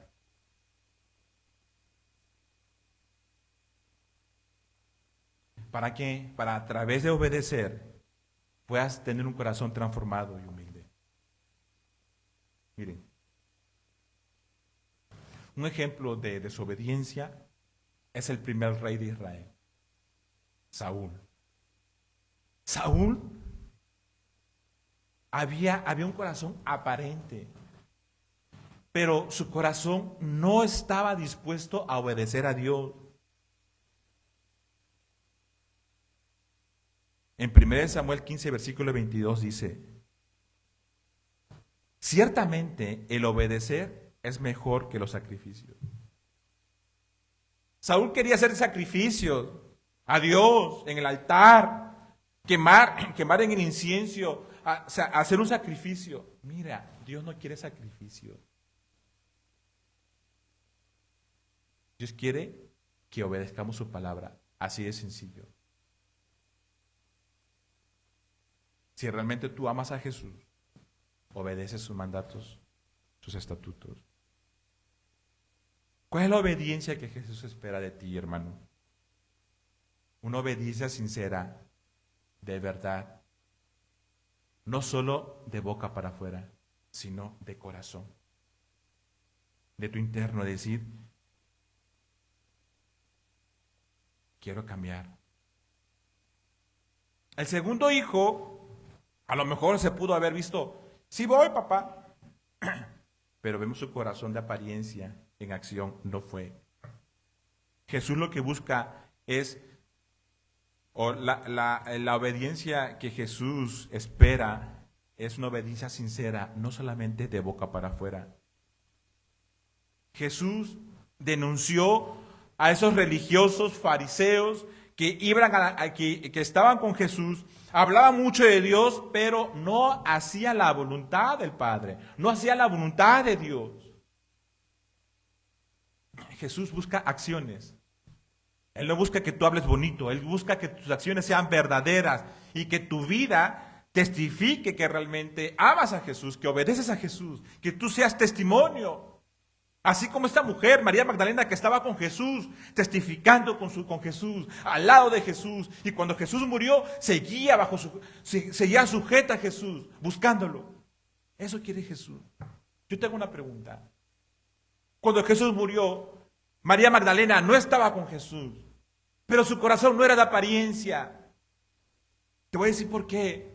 ¿Para qué? Para a través de obedecer puedas tener un corazón transformado y humilde. Miren, un ejemplo de desobediencia es el primer rey de Israel, Saúl. Saúl Había un corazón aparente, pero su corazón no estaba dispuesto a obedecer a Dios. En 1 Samuel 15, versículo 22 dice: ciertamente el obedecer es mejor que los sacrificios. Saúl quería hacer sacrificios a Dios en el altar, quemar en el incienso, hacer un sacrificio. Mira, Dios no quiere sacrificio. Dios quiere que obedezcamos su palabra, así de sencillo. Si realmente tú amas a Jesús, obedeces sus mandatos, sus estatutos. ¿Cuál es la obediencia que Jesús espera de ti, hermano? Una obediencia sincera, de verdad, no solo de boca para afuera, sino de corazón, de tu interno, decir: quiero cambiar. El segundo hijo, a lo mejor se pudo haber visto: sí voy, papá, pero vemos su corazón de apariencia, en acción no fue. Jesús lo que busca es, o la obediencia que Jesús espera es una obediencia sincera, no solamente de boca para afuera. Jesús denunció a esos religiosos fariseos que estaban con Jesús, hablaban mucho de Dios, pero no hacían la voluntad del Padre, no hacían la voluntad de Dios. Jesús busca acciones. Él no busca que tú hables bonito, Él busca que tus acciones sean verdaderas y que tu vida testifique que realmente amas a Jesús, que obedeces a Jesús, que tú seas testimonio. Así como esta mujer, María Magdalena, que estaba con Jesús, testificando con Jesús, al lado de Jesús, y cuando Jesús murió, seguía sujeta a Jesús, buscándolo. Eso quiere Jesús. Yo tengo una pregunta. Cuando Jesús murió, María Magdalena no estaba con Jesús, pero su corazón no era de apariencia. Te voy a decir por qué.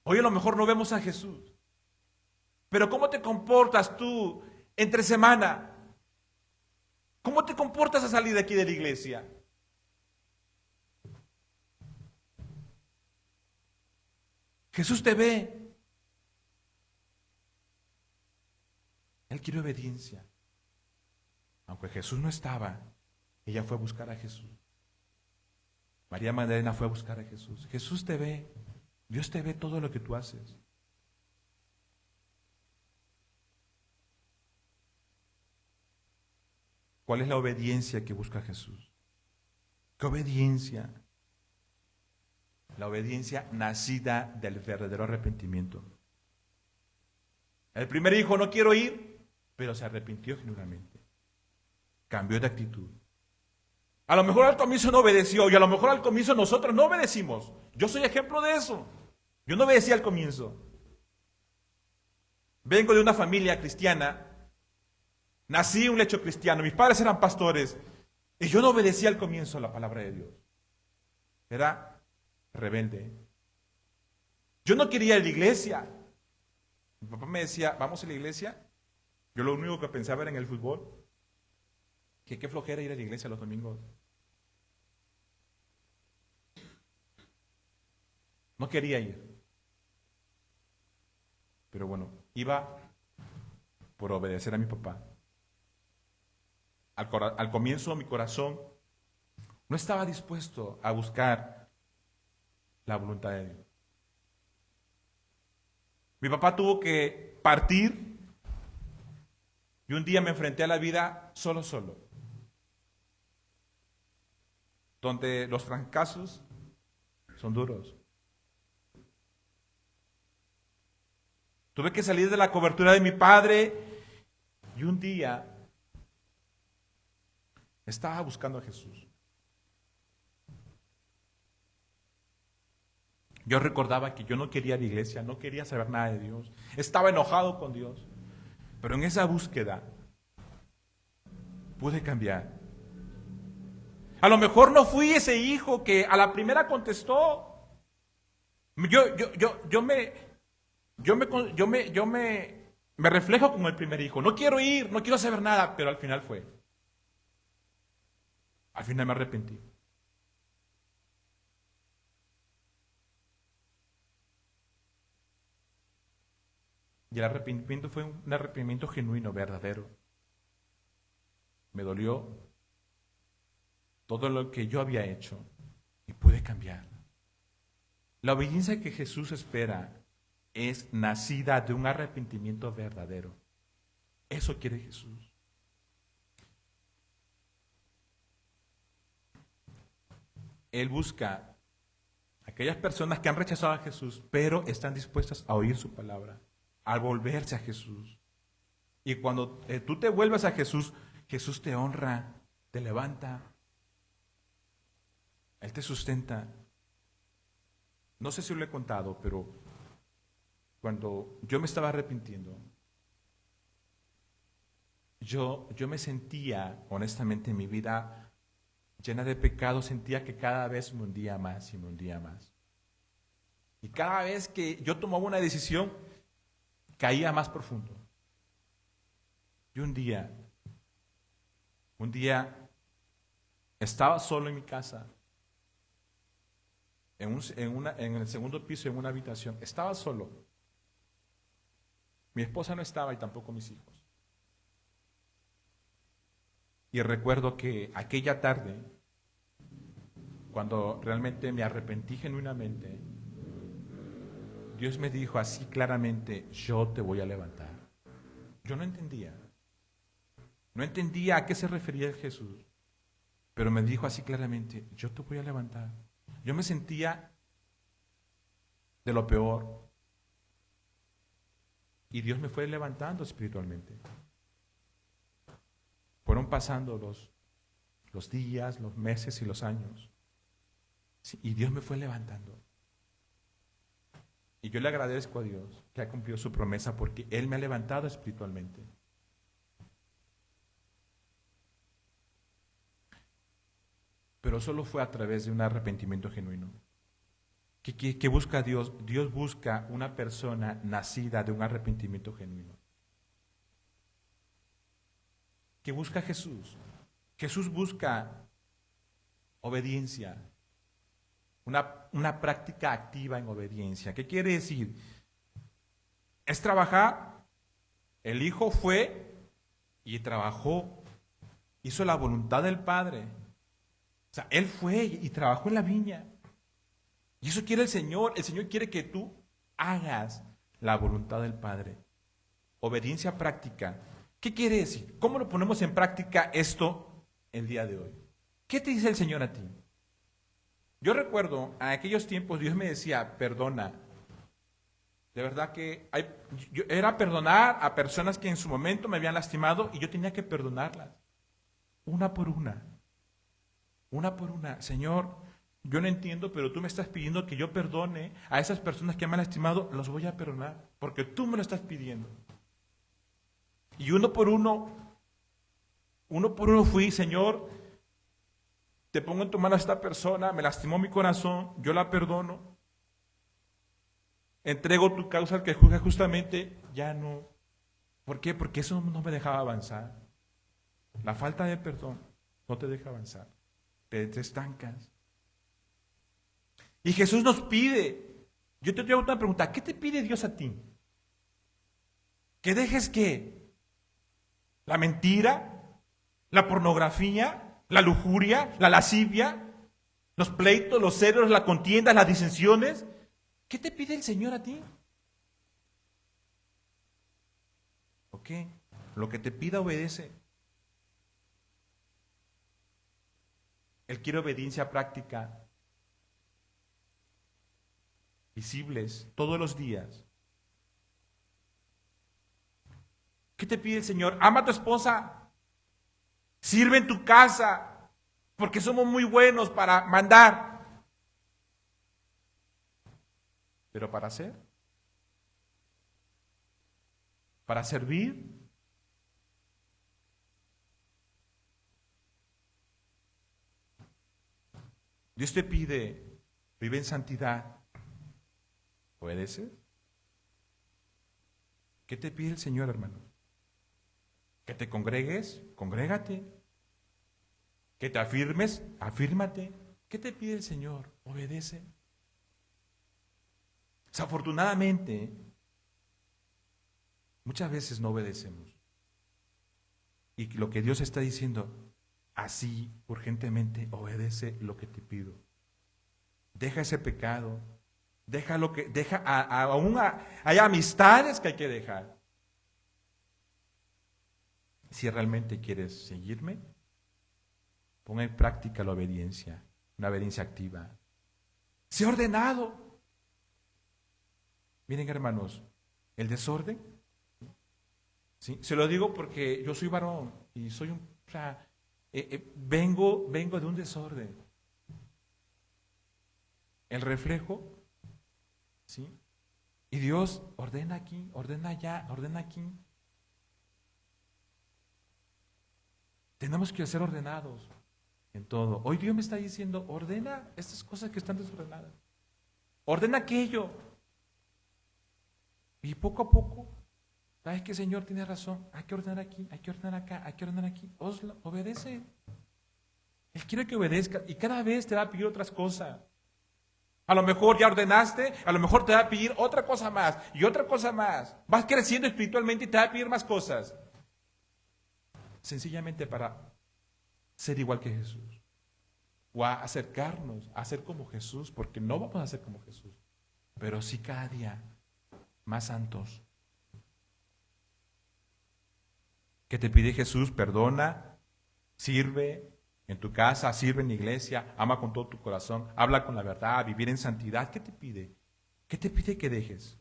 Hoy a lo mejor no vemos a Jesús, pero ¿cómo te comportas tú entre semana? ¿Cómo te comportas a salir de aquí de la iglesia? Jesús te ve. Él quiere obediencia. Aunque Jesús no estaba, ella fue a buscar a Jesús. María Magdalena fue a buscar a Jesús. Jesús te ve. Dios te ve todo lo que tú haces. ¿Cuál es la obediencia que busca Jesús? ¿Qué obediencia? La obediencia nacida del verdadero arrepentimiento. El primer hijo: no quiero ir, pero se arrepintió genuinamente. Cambió de actitud. A lo mejor al comienzo no obedeció, y a lo mejor al comienzo nosotros no obedecimos. Yo soy ejemplo de eso. Yo no obedecí al comienzo. Vengo de una familia cristiana. Nací en un lecho cristiano, mis padres eran pastores, y yo no obedecí al comienzo a la palabra de Dios. Era rebelde. Yo no quería ir a la iglesia. Mi papá me decía: vamos a la iglesia. Yo lo único que pensaba era en el fútbol. Que qué flojera ir a la iglesia los domingos. No quería ir. Pero bueno, iba por obedecer a mi papá. Al comienzo mi corazón no estaba dispuesto a buscar la voluntad de Dios. Mi papá tuvo que partir y un día me enfrenté a la vida solo, donde los fracasos son duros. Tuve que salir de la cobertura de mi padre y un día estaba buscando a Jesús. Yo recordaba que yo no quería ir a la iglesia, no quería saber nada de Dios, estaba enojado con Dios, pero en esa búsqueda pude cambiar. A lo mejor no fui ese hijo que a la primera contestó. Yo me reflejo con el primer hijo. No quiero ir, no quiero saber nada, pero al final fue. Al final me arrepentí. Y el arrepentimiento fue un arrepentimiento genuino, verdadero. Me dolió todo lo que yo había hecho y pude cambiar. La obediencia que Jesús espera es nacida de un arrepentimiento verdadero. Eso quiere Jesús. Él busca a aquellas personas que han rechazado a Jesús, pero están dispuestas a oír su palabra, a volverse a Jesús. Y cuando tú te vuelves a Jesús, Jesús te honra, te levanta, Él te sustenta. No sé si lo he contado, pero cuando yo me estaba arrepintiendo, yo me sentía, honestamente, en mi vida llena de pecado, sentía que cada vez me hundía más y me hundía más. Y cada vez que yo tomaba una decisión, caía más profundo. Y un día estaba solo en mi casa, en el segundo piso, en una habitación. Estaba solo. Mi esposa no estaba y tampoco mis hijos. Y recuerdo que aquella tarde, cuando realmente me arrepentí genuinamente, Dios me dijo así claramente: yo te voy a levantar. Yo no entendía a qué se refería Jesús, pero me dijo así claramente: yo te voy a levantar. Yo me sentía de lo peor y Dios me fue levantando espiritualmente. Fueron pasando los días, los meses y los años, sí, y Dios me fue levantando. Y yo le agradezco a Dios que ha cumplido su promesa, porque Él me ha levantado espiritualmente. Pero solo fue a través de un arrepentimiento genuino. ¿Qué busca Dios? Dios busca una persona nacida de un arrepentimiento genuino. ¿Qué busca Jesús? Jesús busca obediencia, una práctica activa en obediencia. ¿Qué quiere decir? Es trabajar. El Hijo fue y trabajó, hizo la voluntad del Padre. O sea, Él fue y trabajó en la viña. Y eso quiere el Señor. El Señor quiere que tú hagas la voluntad del Padre. Obediencia práctica. ¿Qué quiere decir? ¿Cómo lo ponemos en práctica esto el día de hoy? ¿Qué te dice el Señor a ti? Yo recuerdo, en aquellos tiempos Dios me decía: perdona. De verdad que era perdonar a personas que en su momento me habían lastimado, y yo tenía que perdonarlas. Una por una. Una por una. Señor, yo no entiendo, pero tú me estás pidiendo que yo perdone a esas personas que me han lastimado. Los voy a perdonar, porque tú me lo estás pidiendo. Y uno por uno fui: Señor, te pongo en tu mano a esta persona, me lastimó mi corazón, yo la perdono. Entrego tu causa al que juzga justamente. Ya no. ¿Por qué? Porque eso no me dejaba avanzar. La falta de perdón no te deja avanzar. Te estancas. Y Jesús nos pide. Yo te hago una pregunta: ¿qué te pide Dios a ti? ¿Que dejes qué? ¿La mentira? ¿La pornografía? ¿La lujuria? ¿La lascivia? ¿Los pleitos, los celos, las contiendas, las disensiones? ¿Qué te pide el Señor a ti? ¿Ok? Lo que te pida, obedece. Él quiere obediencia práctica, visibles, todos los días. ¿Qué te pide el Señor? Ama a tu esposa, sirve en tu casa, porque somos muy buenos para mandar. Pero para hacer, para servir, Dios te pide: vive en santidad. ¿Puede ser? ¿Qué te pide el Señor, hermano? Que te congregues, congrégate. Que te afirmes, afírmate. ¿Qué te pide el Señor? Obedece. Desafortunadamente, muchas veces no obedecemos. Y lo que Dios está diciendo, así, urgentemente, obedece lo que te pido. Deja ese pecado. Deja lo que, hay amistades que hay que dejar. Si realmente quieres seguirme, pon en práctica la obediencia, una obediencia activa. Sé ordenado. Miren, hermanos, el desorden, ¿sí? Se lo digo porque yo soy varón y soy vengo de un desorden. El reflejo, ¿sí? Y Dios ordena aquí, ordena allá, ordena aquí. Tenemos que ser ordenados en todo. Hoy Dios me está diciendo, ordena estas cosas que están desordenadas. Ordena aquello. Y poco a poco, ¿sabes qué, Señor? Tiene razón. Hay que ordenar aquí, hay que ordenar acá, hay que ordenar aquí. Obedece. Él quiere que obedezca y cada vez te va a pedir otras cosas. A lo mejor ya ordenaste, a lo mejor te va a pedir otra cosa más y otra cosa más. Vas creciendo espiritualmente y te va a pedir más cosas. Sencillamente para ser igual que Jesús. O a acercarnos a ser como Jesús, porque no vamos a ser como Jesús, pero sí cada día más santos. ¿Qué te pide Jesús? Perdona, sirve en tu casa, sirve en la iglesia, ama con todo tu corazón, habla con la verdad, vivir en santidad. ¿Qué te pide? ¿Qué te pide que dejes?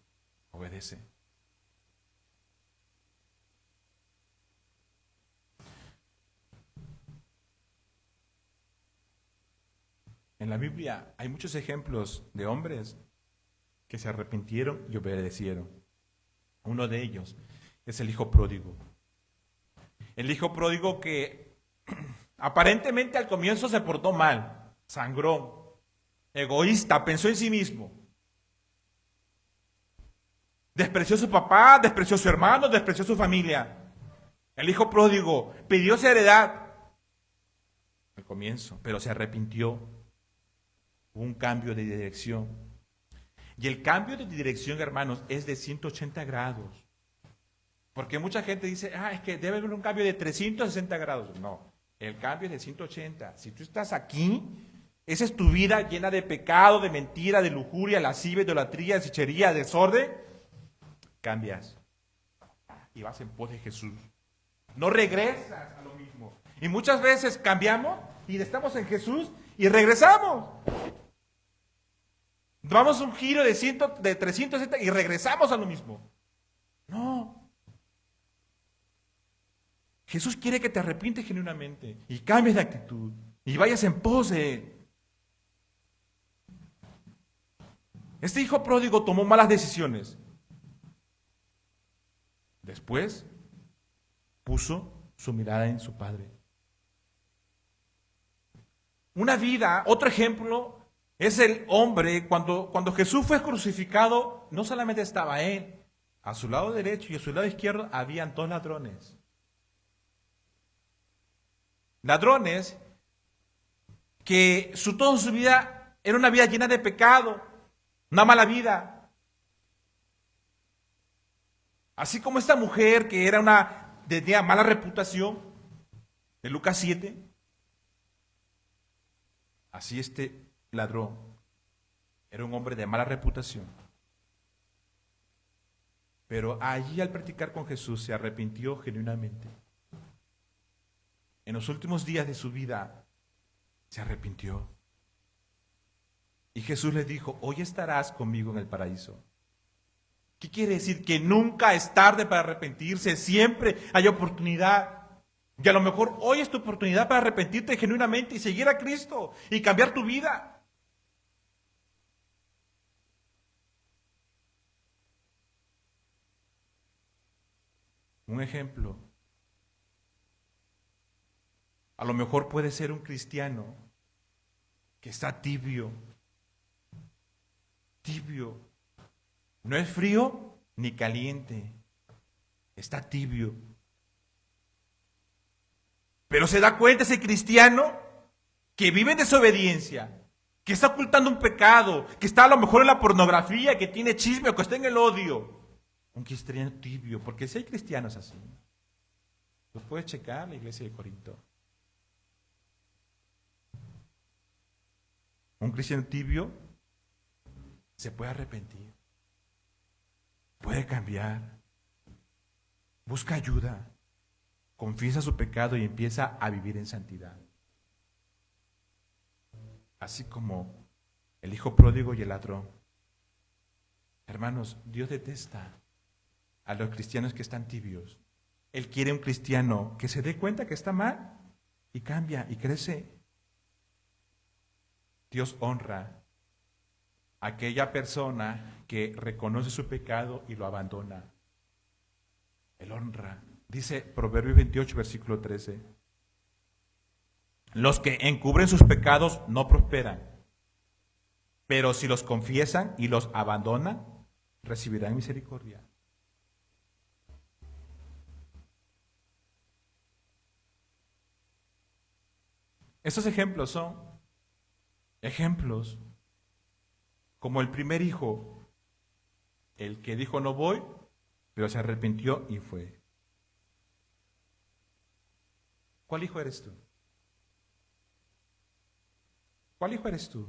Obedece. En la Biblia hay muchos ejemplos de hombres que se arrepintieron y obedecieron. Uno de ellos es el hijo pródigo. El hijo pródigo que aparentemente al comienzo se portó mal, sangrón, egoísta, pensó en sí mismo. Despreció a su papá, despreció a su hermano, despreció a su familia. El hijo pródigo pidió su heredad al comienzo, pero se arrepintió. Hubo un cambio de dirección. Y el cambio de dirección, hermanos, es de 180 grados. Porque mucha gente dice, es que debe haber un cambio de 360 grados. No, el cambio es de 180. Si tú estás aquí, esa es tu vida llena de pecado, de mentira, de lujuria, lascivia, idolatría, hechicería, desorden. Cambias y vas en pos de Jesús. No regresas a lo mismo. Y muchas veces cambiamos y estamos en Jesús y regresamos. Damos un giro de 360 y regresamos a lo mismo. No. Jesús quiere que te arrepientes genuinamente y cambies de actitud y vayas en pos de Él. Este hijo pródigo tomó malas decisiones. Después puso su mirada en su padre. Una vida, otro ejemplo, es el hombre, cuando Jesús fue crucificado, no solamente estaba él, a su lado derecho y a su lado izquierdo habían dos ladrones. Ladrones que toda su vida era una vida llena de pecado, una mala vida. Así como esta mujer que tenía mala reputación, de Lucas 7, así este ladrón era un hombre de mala reputación. Pero allí al practicar con Jesús se arrepintió genuinamente. En los últimos días de su vida se arrepintió. Y Jesús le dijo, hoy estarás conmigo en el paraíso. ¿Qué quiere decir? Que nunca es tarde para arrepentirse, siempre hay oportunidad. Y a lo mejor hoy es tu oportunidad para arrepentirte genuinamente y seguir a Cristo y cambiar tu vida. Un ejemplo. A lo mejor puede ser un cristiano que está tibio. Tibio. No es frío ni caliente. está tibio. Pero se da cuenta ese cristiano que vive en desobediencia, que está ocultando un pecado, que está a lo mejor en la pornografía, que tiene chisme o que está en el odio. Un cristiano tibio, porque si hay cristianos así, los puedes checar en la iglesia de Corinto. Un cristiano tibio se puede arrepentir, puede cambiar, busca ayuda, confiesa su pecado y empieza a vivir en santidad. Así como el hijo pródigo y el ladrón. Hermanos, Dios detesta a los cristianos que están tibios. Él quiere un cristiano que se dé cuenta que está mal y cambia y crece. Dios honra a aquella persona que reconoce su pecado y lo abandona. Él honra. Dice Proverbios 28, versículo 13. Los que encubren sus pecados no prosperan, pero si los confiesan y los abandonan, recibirán misericordia. Estos ejemplos son ejemplos como el primer hijo, el que dijo no voy, pero se arrepintió y fue. ¿Cuál hijo eres tú? ¿Cuál hijo eres tú?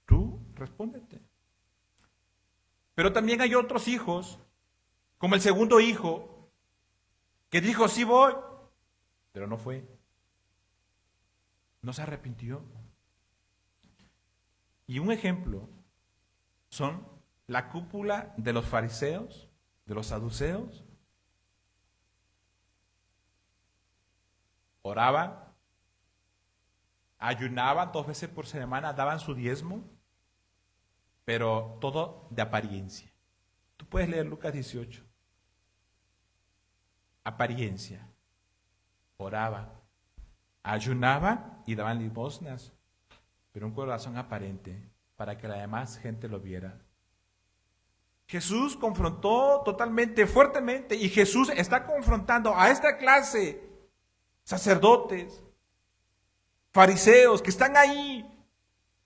Tú respóndete. Pero también hay otros hijos, como el segundo hijo, que dijo sí voy, pero no fue. No se arrepintió. Y un ejemplo son la cúpula de los fariseos, de los saduceos. Oraban, ayunaban 2 veces por semana, daban su diezmo, pero todo de apariencia. Tú puedes leer Lucas 18. Apariencia. Oraban, ayunaban y daban limosnas, pero un corazón aparente para que la demás gente lo viera. Jesús confrontó totalmente, fuertemente, y Jesús está confrontando a esta clase, sacerdotes, fariseos, que están ahí,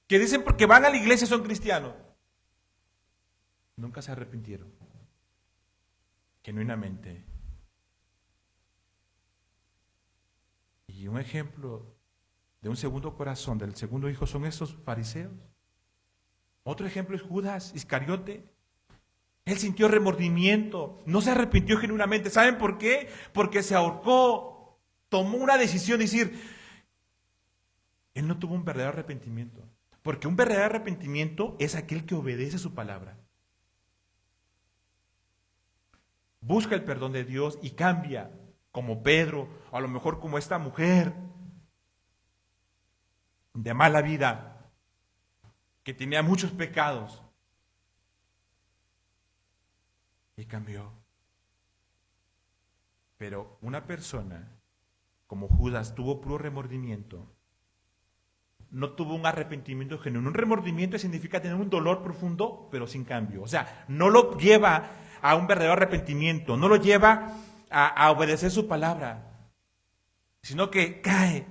que dicen porque van a la iglesia son cristianos. Nunca se arrepintieron, genuinamente. Y un ejemplo de un segundo corazón, del segundo hijo, son estos fariseos. Otro ejemplo es Judas Iscariote. Él sintió remordimiento, no se arrepintió genuinamente. ¿Saben por qué? Porque se ahorcó, tomó una decisión de decir, él no tuvo un verdadero arrepentimiento. Porque un verdadero arrepentimiento es aquel que obedece su palabra. Busca el perdón de Dios y cambia, como Pedro, o a lo mejor como esta mujer de mala vida, que tenía muchos pecados, y cambió. Pero una persona como Judas tuvo puro remordimiento, no tuvo un arrepentimiento genuino. Un remordimiento significa tener un dolor profundo, pero sin cambio. O sea, no lo lleva a un verdadero arrepentimiento, no lo lleva a obedecer su palabra, sino que cae.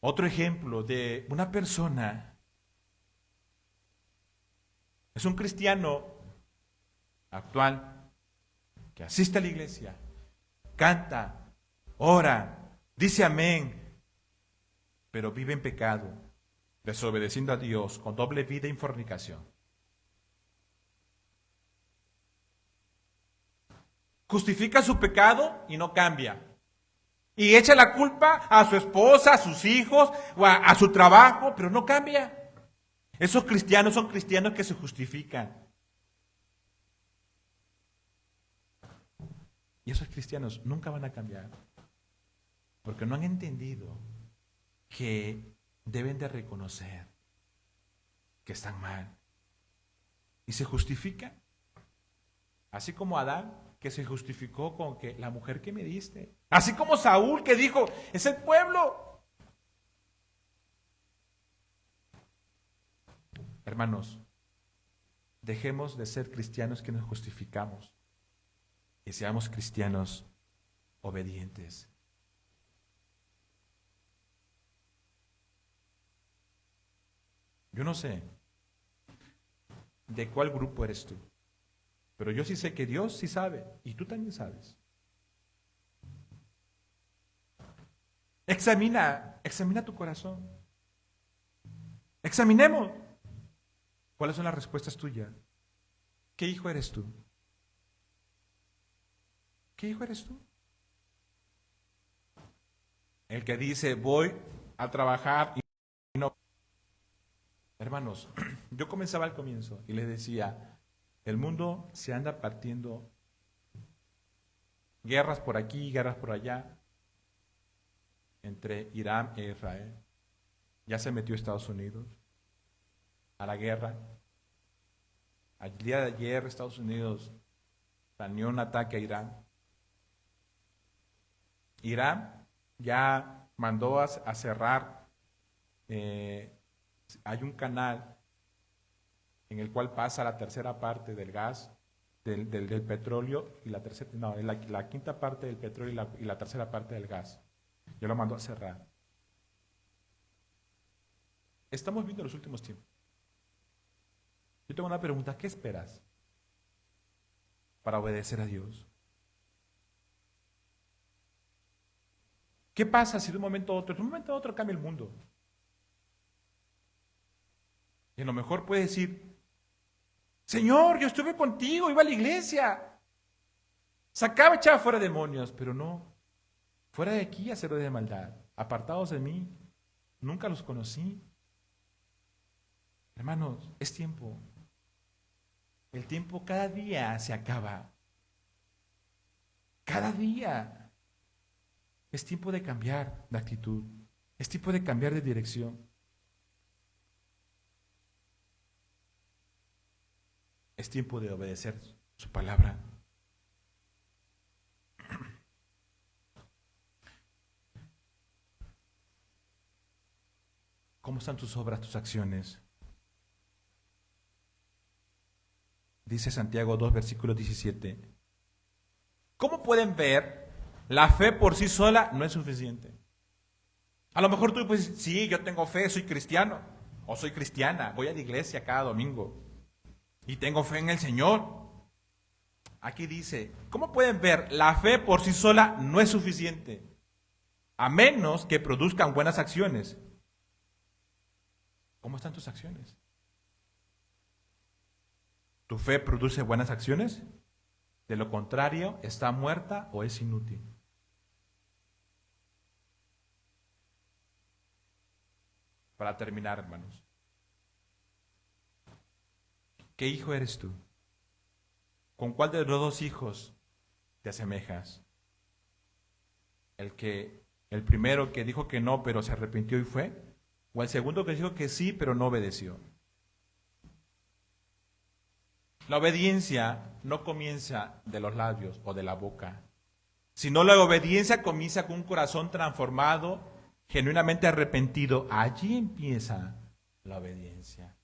Otro ejemplo de una persona, es un cristiano actual que asiste a la iglesia, canta, ora, dice amén, pero vive en pecado, desobedeciendo a Dios, con doble vida y fornicación. Justifica su pecado y no cambia. Y echa la culpa a su esposa, a sus hijos, o a su trabajo, pero no cambia. Esos cristianos son cristianos que se justifican. Y esos cristianos nunca van a cambiar, porque no han entendido que deben de reconocer que están mal. Y se justifican. Así como Adán, que se justificó con que la mujer que me diste. Así como Saúl, que dijo, es el pueblo. Hermanos, dejemos de ser cristianos que nos justificamos y seamos cristianos obedientes. Yo no sé de cuál grupo eres tú, pero yo sí sé que Dios sí sabe y tú también sabes. Examina tu corazón. Examinemos. ¿Cuáles son las respuestas tuyas? ¿Qué hijo eres tú? ¿Qué hijo eres tú? El que dice, voy a trabajar y no. Hermanos, yo comenzaba al comienzo y les decía, el mundo se anda partiendo, guerras por aquí, guerras por allá, entre Irán e Israel. Ya se metió Estados Unidos a la guerra. El día de ayer Estados Unidos planeó un ataque a Irán. Irán ya mandó a cerrar, hay un canal en el cual pasa la tercera parte del gas, del petróleo, y la quinta parte del petróleo y la tercera parte del gas. Ya lo mandó a cerrar. Estamos viendo los últimos tiempos. Yo tengo una pregunta, ¿qué esperas para obedecer a Dios? ¿Qué pasa si de un momento a otro cambia el mundo? Y a lo mejor puedes decir, Señor, yo estuve contigo, iba a la iglesia, sacaba, echaba fuera demonios, pero no, fuera de aquí hacerlo de maldad, apartados de mí, nunca los conocí. Hermanos, es tiempo. El tiempo cada día se acaba. Cada día. Es tiempo de cambiar de actitud. Es tiempo de cambiar de dirección. Es tiempo de obedecer su palabra. ¿Cómo están tus obras, tus acciones? Dice Santiago 2, versículo 17. ¿Cómo pueden ver? La fe por sí sola no es suficiente. A lo mejor tú puedes decir, sí, yo tengo fe, soy cristiano o soy cristiana, voy a la iglesia cada domingo y tengo fe en el Señor. Aquí dice, ¿cómo pueden ver? La fe por sí sola no es suficiente, a menos que produzcan buenas acciones. ¿Cómo están tus acciones? ¿Tu fe produce buenas acciones? De lo contrario, ¿está muerta o es inútil? Para terminar, hermanos, ¿qué hijo eres tú? ¿Con cuál de los dos hijos te asemejas? ¿El primero que dijo que no, pero se arrepintió y fue? ¿O el segundo que dijo que sí, pero no obedeció? La obediencia no comienza de los labios o de la boca, sino la obediencia comienza con un corazón transformado, genuinamente arrepentido. Allí empieza la obediencia.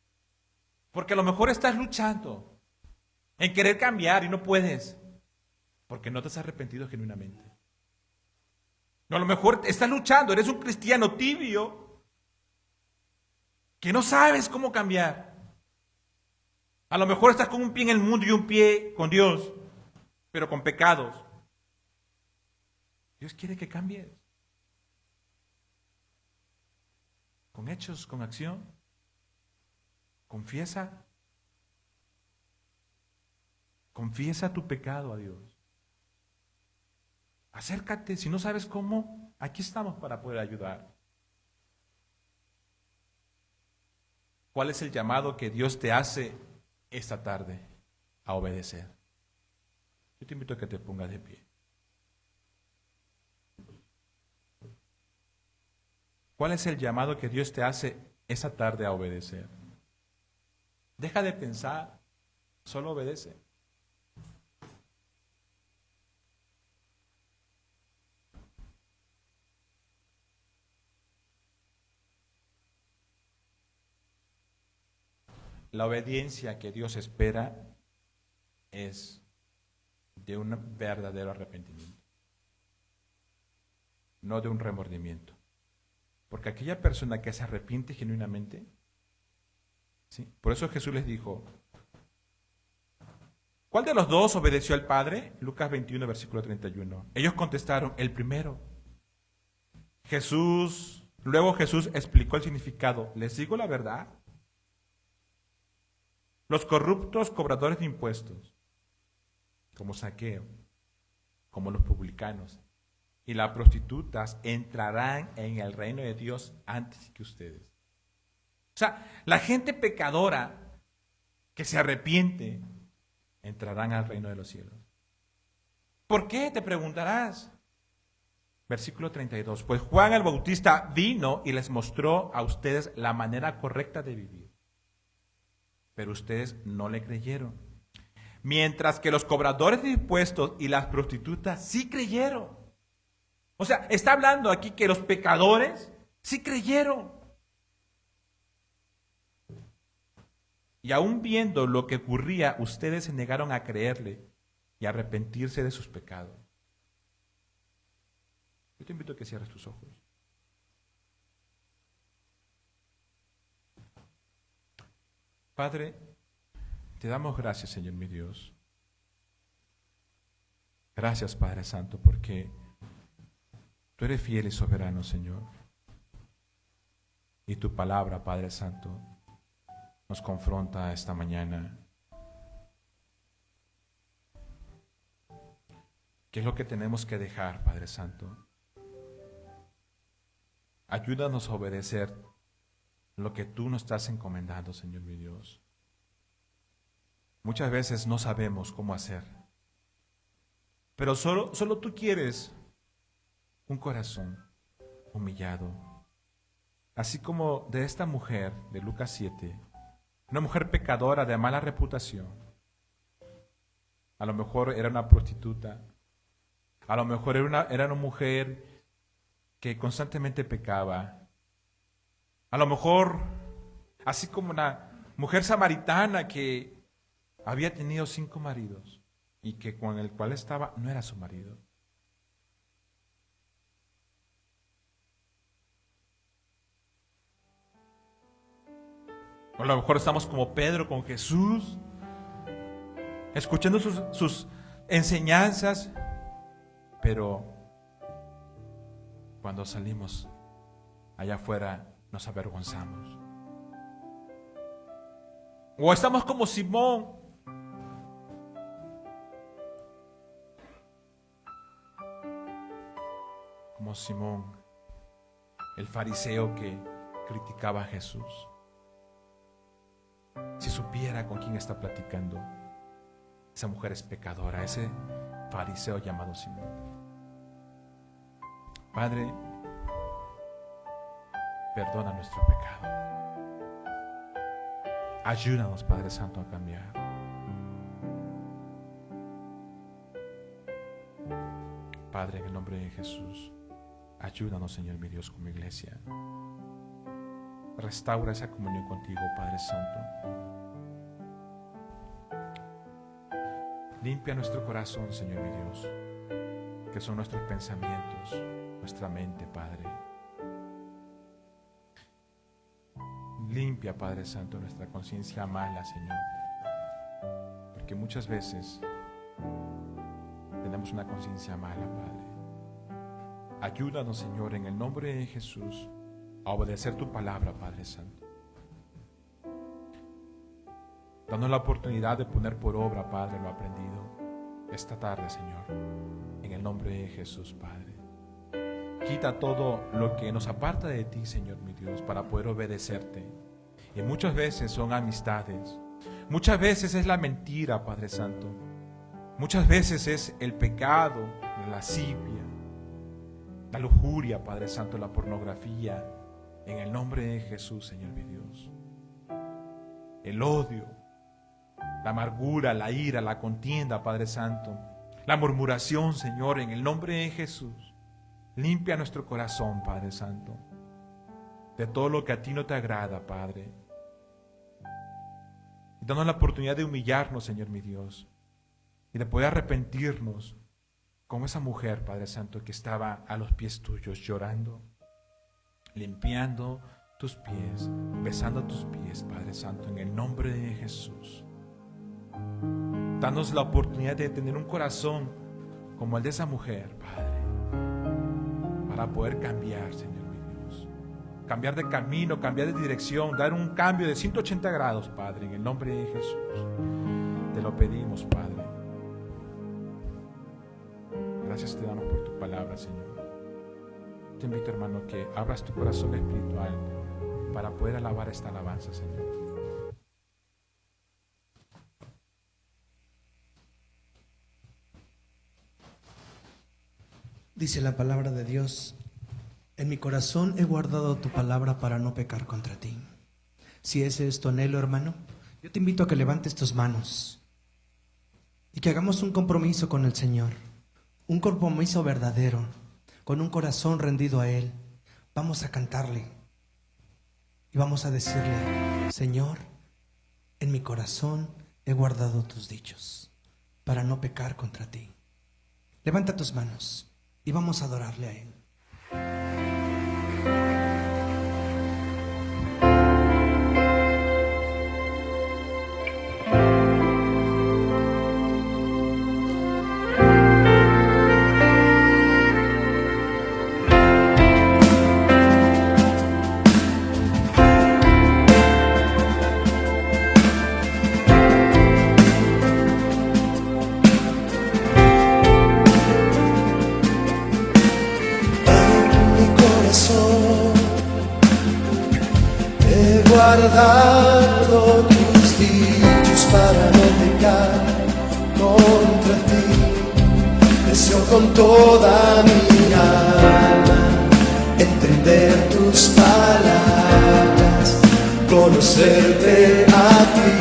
Porque a lo mejor estás luchando en querer cambiar y no puedes, porque no te has arrepentido genuinamente. No, a lo mejor estás luchando, eres un cristiano tibio, que no sabes cómo cambiar. A lo mejor estás con un pie en el mundo y un pie con Dios, pero con pecados. Dios quiere que cambies. Con hechos, con acción. Confiesa. Confiesa tu pecado a Dios. Acércate, si no sabes cómo, aquí estamos para poder ayudar. ¿Cuál es el llamado que Dios te hace esta tarde a obedecer? Yo te invito a que te pongas de pie. ¿Cuál es el llamado que Dios te hace esta tarde a obedecer? Deja de pensar, solo obedece. la obediencia que Dios espera es de un verdadero arrepentimiento, no de un remordimiento. Porque aquella persona que se arrepiente genuinamente, ¿sí? Por eso Jesús les dijo, ¿cuál de los dos obedeció al Padre? Lucas 21, versículo 31. Ellos contestaron, el primero. Luego Jesús explicó el significado. Les digo la verdad. Los corruptos cobradores de impuestos, como Zaqueo, como los publicanos y las prostitutas, entrarán en el reino de Dios antes que ustedes. O sea, la gente pecadora que se arrepiente, entrarán al reino de los cielos. ¿Por qué? Te preguntarás. Versículo 32. Pues Juan el Bautista vino y les mostró a ustedes la manera correcta de vivir. Pero ustedes no le creyeron. Mientras que los cobradores de impuestos y las prostitutas sí creyeron. O sea, está hablando aquí que los pecadores sí creyeron. Y aún viendo lo que ocurría, ustedes se negaron a creerle y a arrepentirse de sus pecados. Yo te invito a que cierres tus ojos. Padre, te damos gracias, Señor mi Dios. Gracias, Padre Santo, porque tú eres fiel y soberano, Señor. Y tu palabra, Padre Santo, nos confronta esta mañana. ¿Qué es lo que tenemos que dejar, Padre Santo? Ayúdanos a obedecer lo que tú nos estás encomendando, Señor mi Dios. Muchas veces no sabemos cómo hacer, pero solo tú quieres un corazón humillado. Así como de esta mujer de Lucas 7, una mujer pecadora de mala reputación. A lo mejor era una prostituta, a lo mejor era una mujer que constantemente pecaba. A lo mejor, así como una mujer samaritana que había tenido 5 maridos y que con el cual estaba no era su marido. O a lo mejor estamos como Pedro con Jesús, escuchando sus enseñanzas, pero cuando salimos allá afuera nos avergonzamos. O estamos como Simón, el fariseo que criticaba a Jesús. Si supiera con quién está platicando, esa mujer es pecadora, ese fariseo llamado Simón. Padre, perdona nuestro pecado. Ayúdanos, Padre Santo, a cambiar. Padre, en el nombre de Jesús, ayúdanos, Señor mi Dios, como iglesia. Restaura esa comunión contigo, Padre Santo. Limpia nuestro corazón, Señor mi Dios, que son nuestros pensamientos, nuestra mente, Padre. Limpia, Padre Santo, nuestra conciencia mala, Señor, porque muchas veces tenemos una conciencia mala, Padre. Ayúdanos, Señor, en el nombre de Jesús, a obedecer tu palabra, Padre Santo. Danos la oportunidad de poner por obra, Padre, lo aprendido esta tarde, Señor, en el nombre de Jesús, Padre. Quita todo lo que nos aparta de ti, Señor mi Dios, para poder obedecerte. Y muchas veces son amistades, muchas veces es la mentira, Padre Santo, muchas veces es el pecado, la lascivia, la lujuria, Padre Santo, la pornografía, en el nombre de Jesús, Señor mi Dios. El odio, la amargura, la ira, la contienda, Padre Santo, la murmuración, Señor, en el nombre de Jesús. Limpia nuestro corazón, Padre Santo, de todo lo que a ti no te agrada, Padre. Danos la oportunidad de humillarnos, Señor mi Dios, y de poder arrepentirnos como esa mujer, Padre Santo, que estaba a los pies tuyos llorando, limpiando tus pies, besando tus pies, Padre Santo, en el nombre de Jesús. Danos la oportunidad de tener un corazón como el de esa mujer, Padre, para poder cambiar, Señor mi Dios, cambiar de camino, cambiar de dirección, dar un cambio de 180 grados, Padre, en el nombre de Jesús. Te lo pedimos, Padre. Gracias te damos por tu palabra, Señor. Te invito, hermano, que abras tu corazón espiritual para poder alabar esta alabanza, Señor. Dice la palabra de Dios: en mi corazón he guardado tu palabra para no pecar contra ti. Si ese es tu anhelo, hermano, yo te invito a que levantes tus manos y que hagamos un compromiso con el Señor, un compromiso verdadero, con un corazón rendido a Él. Vamos a cantarle y vamos a decirle: Señor, en mi corazón he guardado tus dichos para no pecar contra ti. Levanta tus manos y vamos a adorarle a Él. Guardado tus dichos para no pecar contra ti. Deseo con toda mi alma entender tus palabras, conocerte a ti.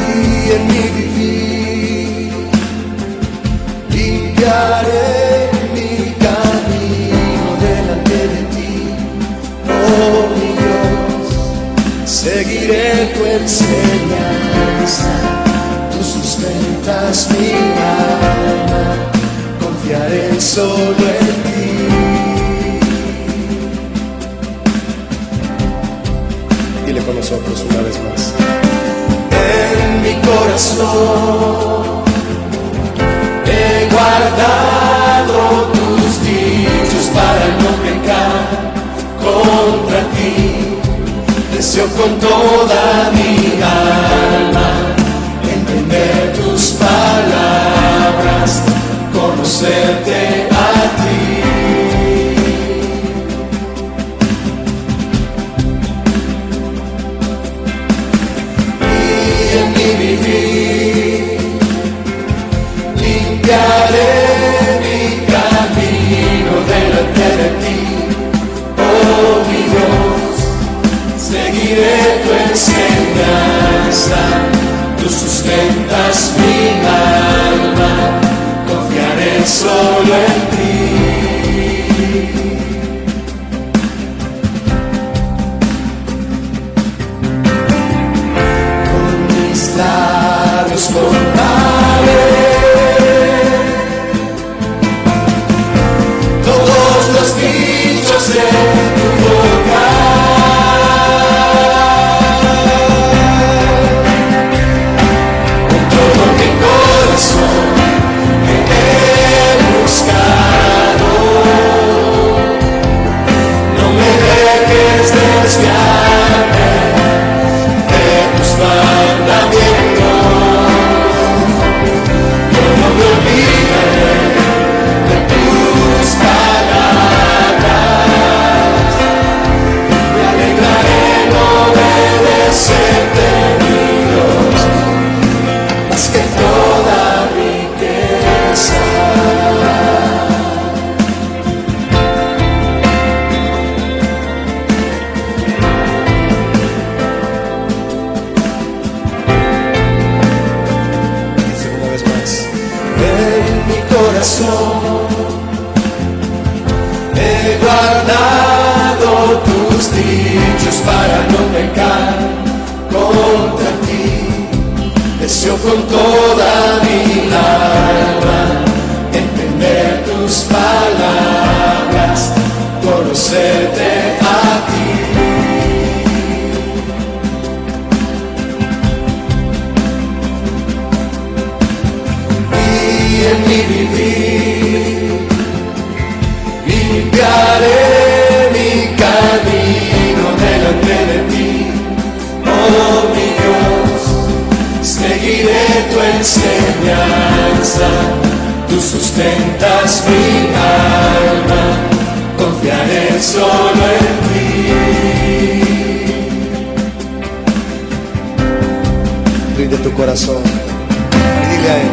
Y en mi vivir limpiaré mi camino delante de ti, oh mi Dios. Seguiré tu enseñanza, tú sustentas mi alma, confiaré solo en ti. Dile con nosotros una vez más: en mi corazón he guardado tus dichos para no pecar contra ti. Deseo con toda mi alma entender tus palabras, conocerte a ti. Y en mi vivir limpiaré mi camino delante de ti, oh mi Dios. Seguiré tu enseñanza, tú sustentas mi alma, confiaré solo en ti. Con mis labios contaré todos los dichos de tu boca. Con todo mi corazón te he buscado. No me dejes desviarme de tus mandamientos. Yo no me olvidaré de tus palabras. Me alegraré en obedecerte, mi Dios, más que toda riqueza. Dice una vez más: en mi corazón he guardado tus dichos para no pecar contra ti. Deseo con toda mi alma entender tus palabras, conocerte a ti. Y en mi vivir limpiaré mi camino delante de ti, oh mi Dios. Seguiré tu enseñanza, tú sustentas mi alma, confiaré solo en ti. Rinde tu corazón y dile a Él.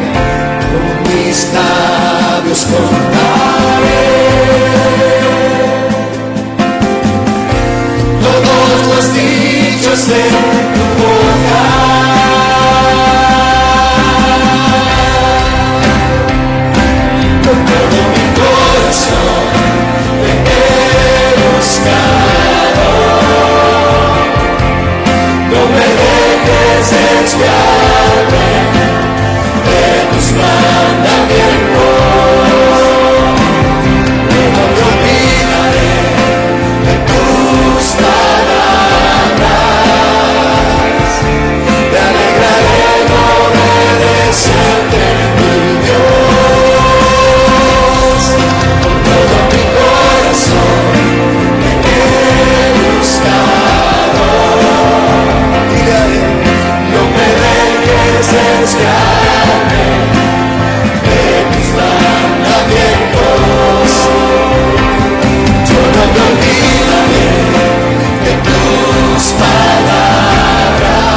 Con mis labios contaré todos los dichos de tu boca. Con todo mi corazón te he buscado. No me dejes desviarme de tus mandamientos. No me olvidaré de tus palabras. Me alegraré en obedecerte, mi Dios. Con todo mi corazón te he buscado. Dile a Él, no me dejes desviarme de tus mandamientos. Yo no me olvidaré de tus palabras.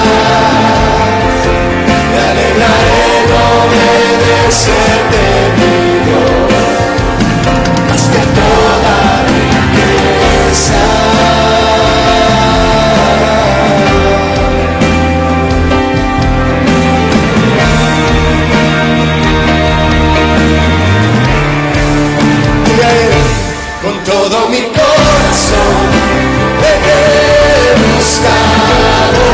Me alegraré en obedecerte, mi Dios, más que toda riqueza. Con todo mi corazón te he buscado.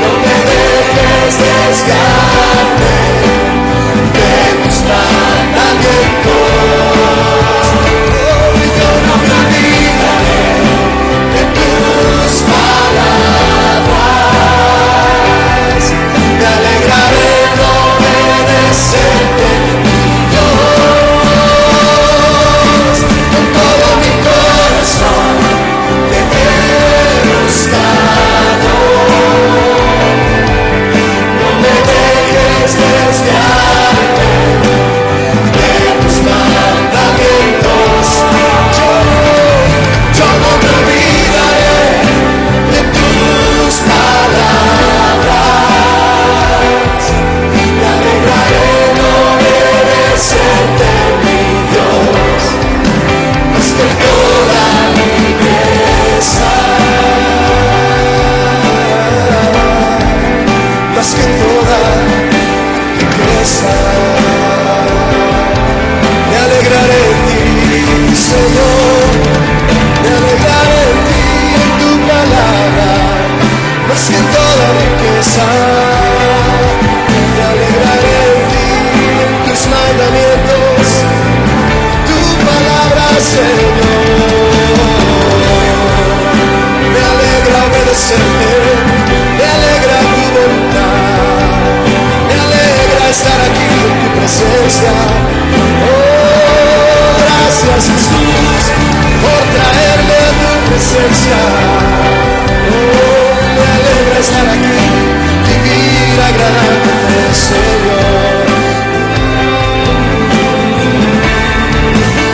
No me dejes desviarme de tus mandamientos. Yo no me olvidaré de tus palabras. Me alegraré en obedecerte, mi Dios. Con todo mi corazón te he buscado. No me dejes desviarme de tus mandamientos. Yo no me olvidaré de tus palabras. Me alegraré en obedecerte, mi Dios, más que toda riqueza, más que toda riqueza. Me alegraré en ti, Señor, me alegraré en ti, en tu palabra, más que toda riqueza. Me alegraré en ti, en tus mandamientos, tu palabra, Señor. Me alegra obedecerte, me alegra tu voluntad, me alegra estar aquí en tu presencia. Oh, gracias Jesús por traerme a tu presencia. Oh, me alegra estar aquí, vivir agradándote, Señor.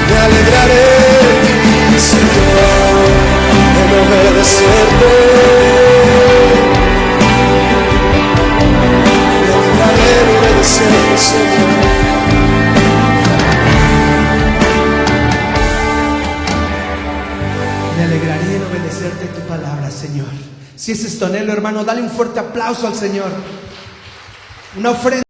Me alegraré en ti, Señor, en obedecerte. Me alegraré en obedecerte, Señor. Me alegraré en obedecerte tu palabra, Señor. Si ese es tu anhelo, hermano, dale un fuerte aplauso al Señor. Una ofrenda.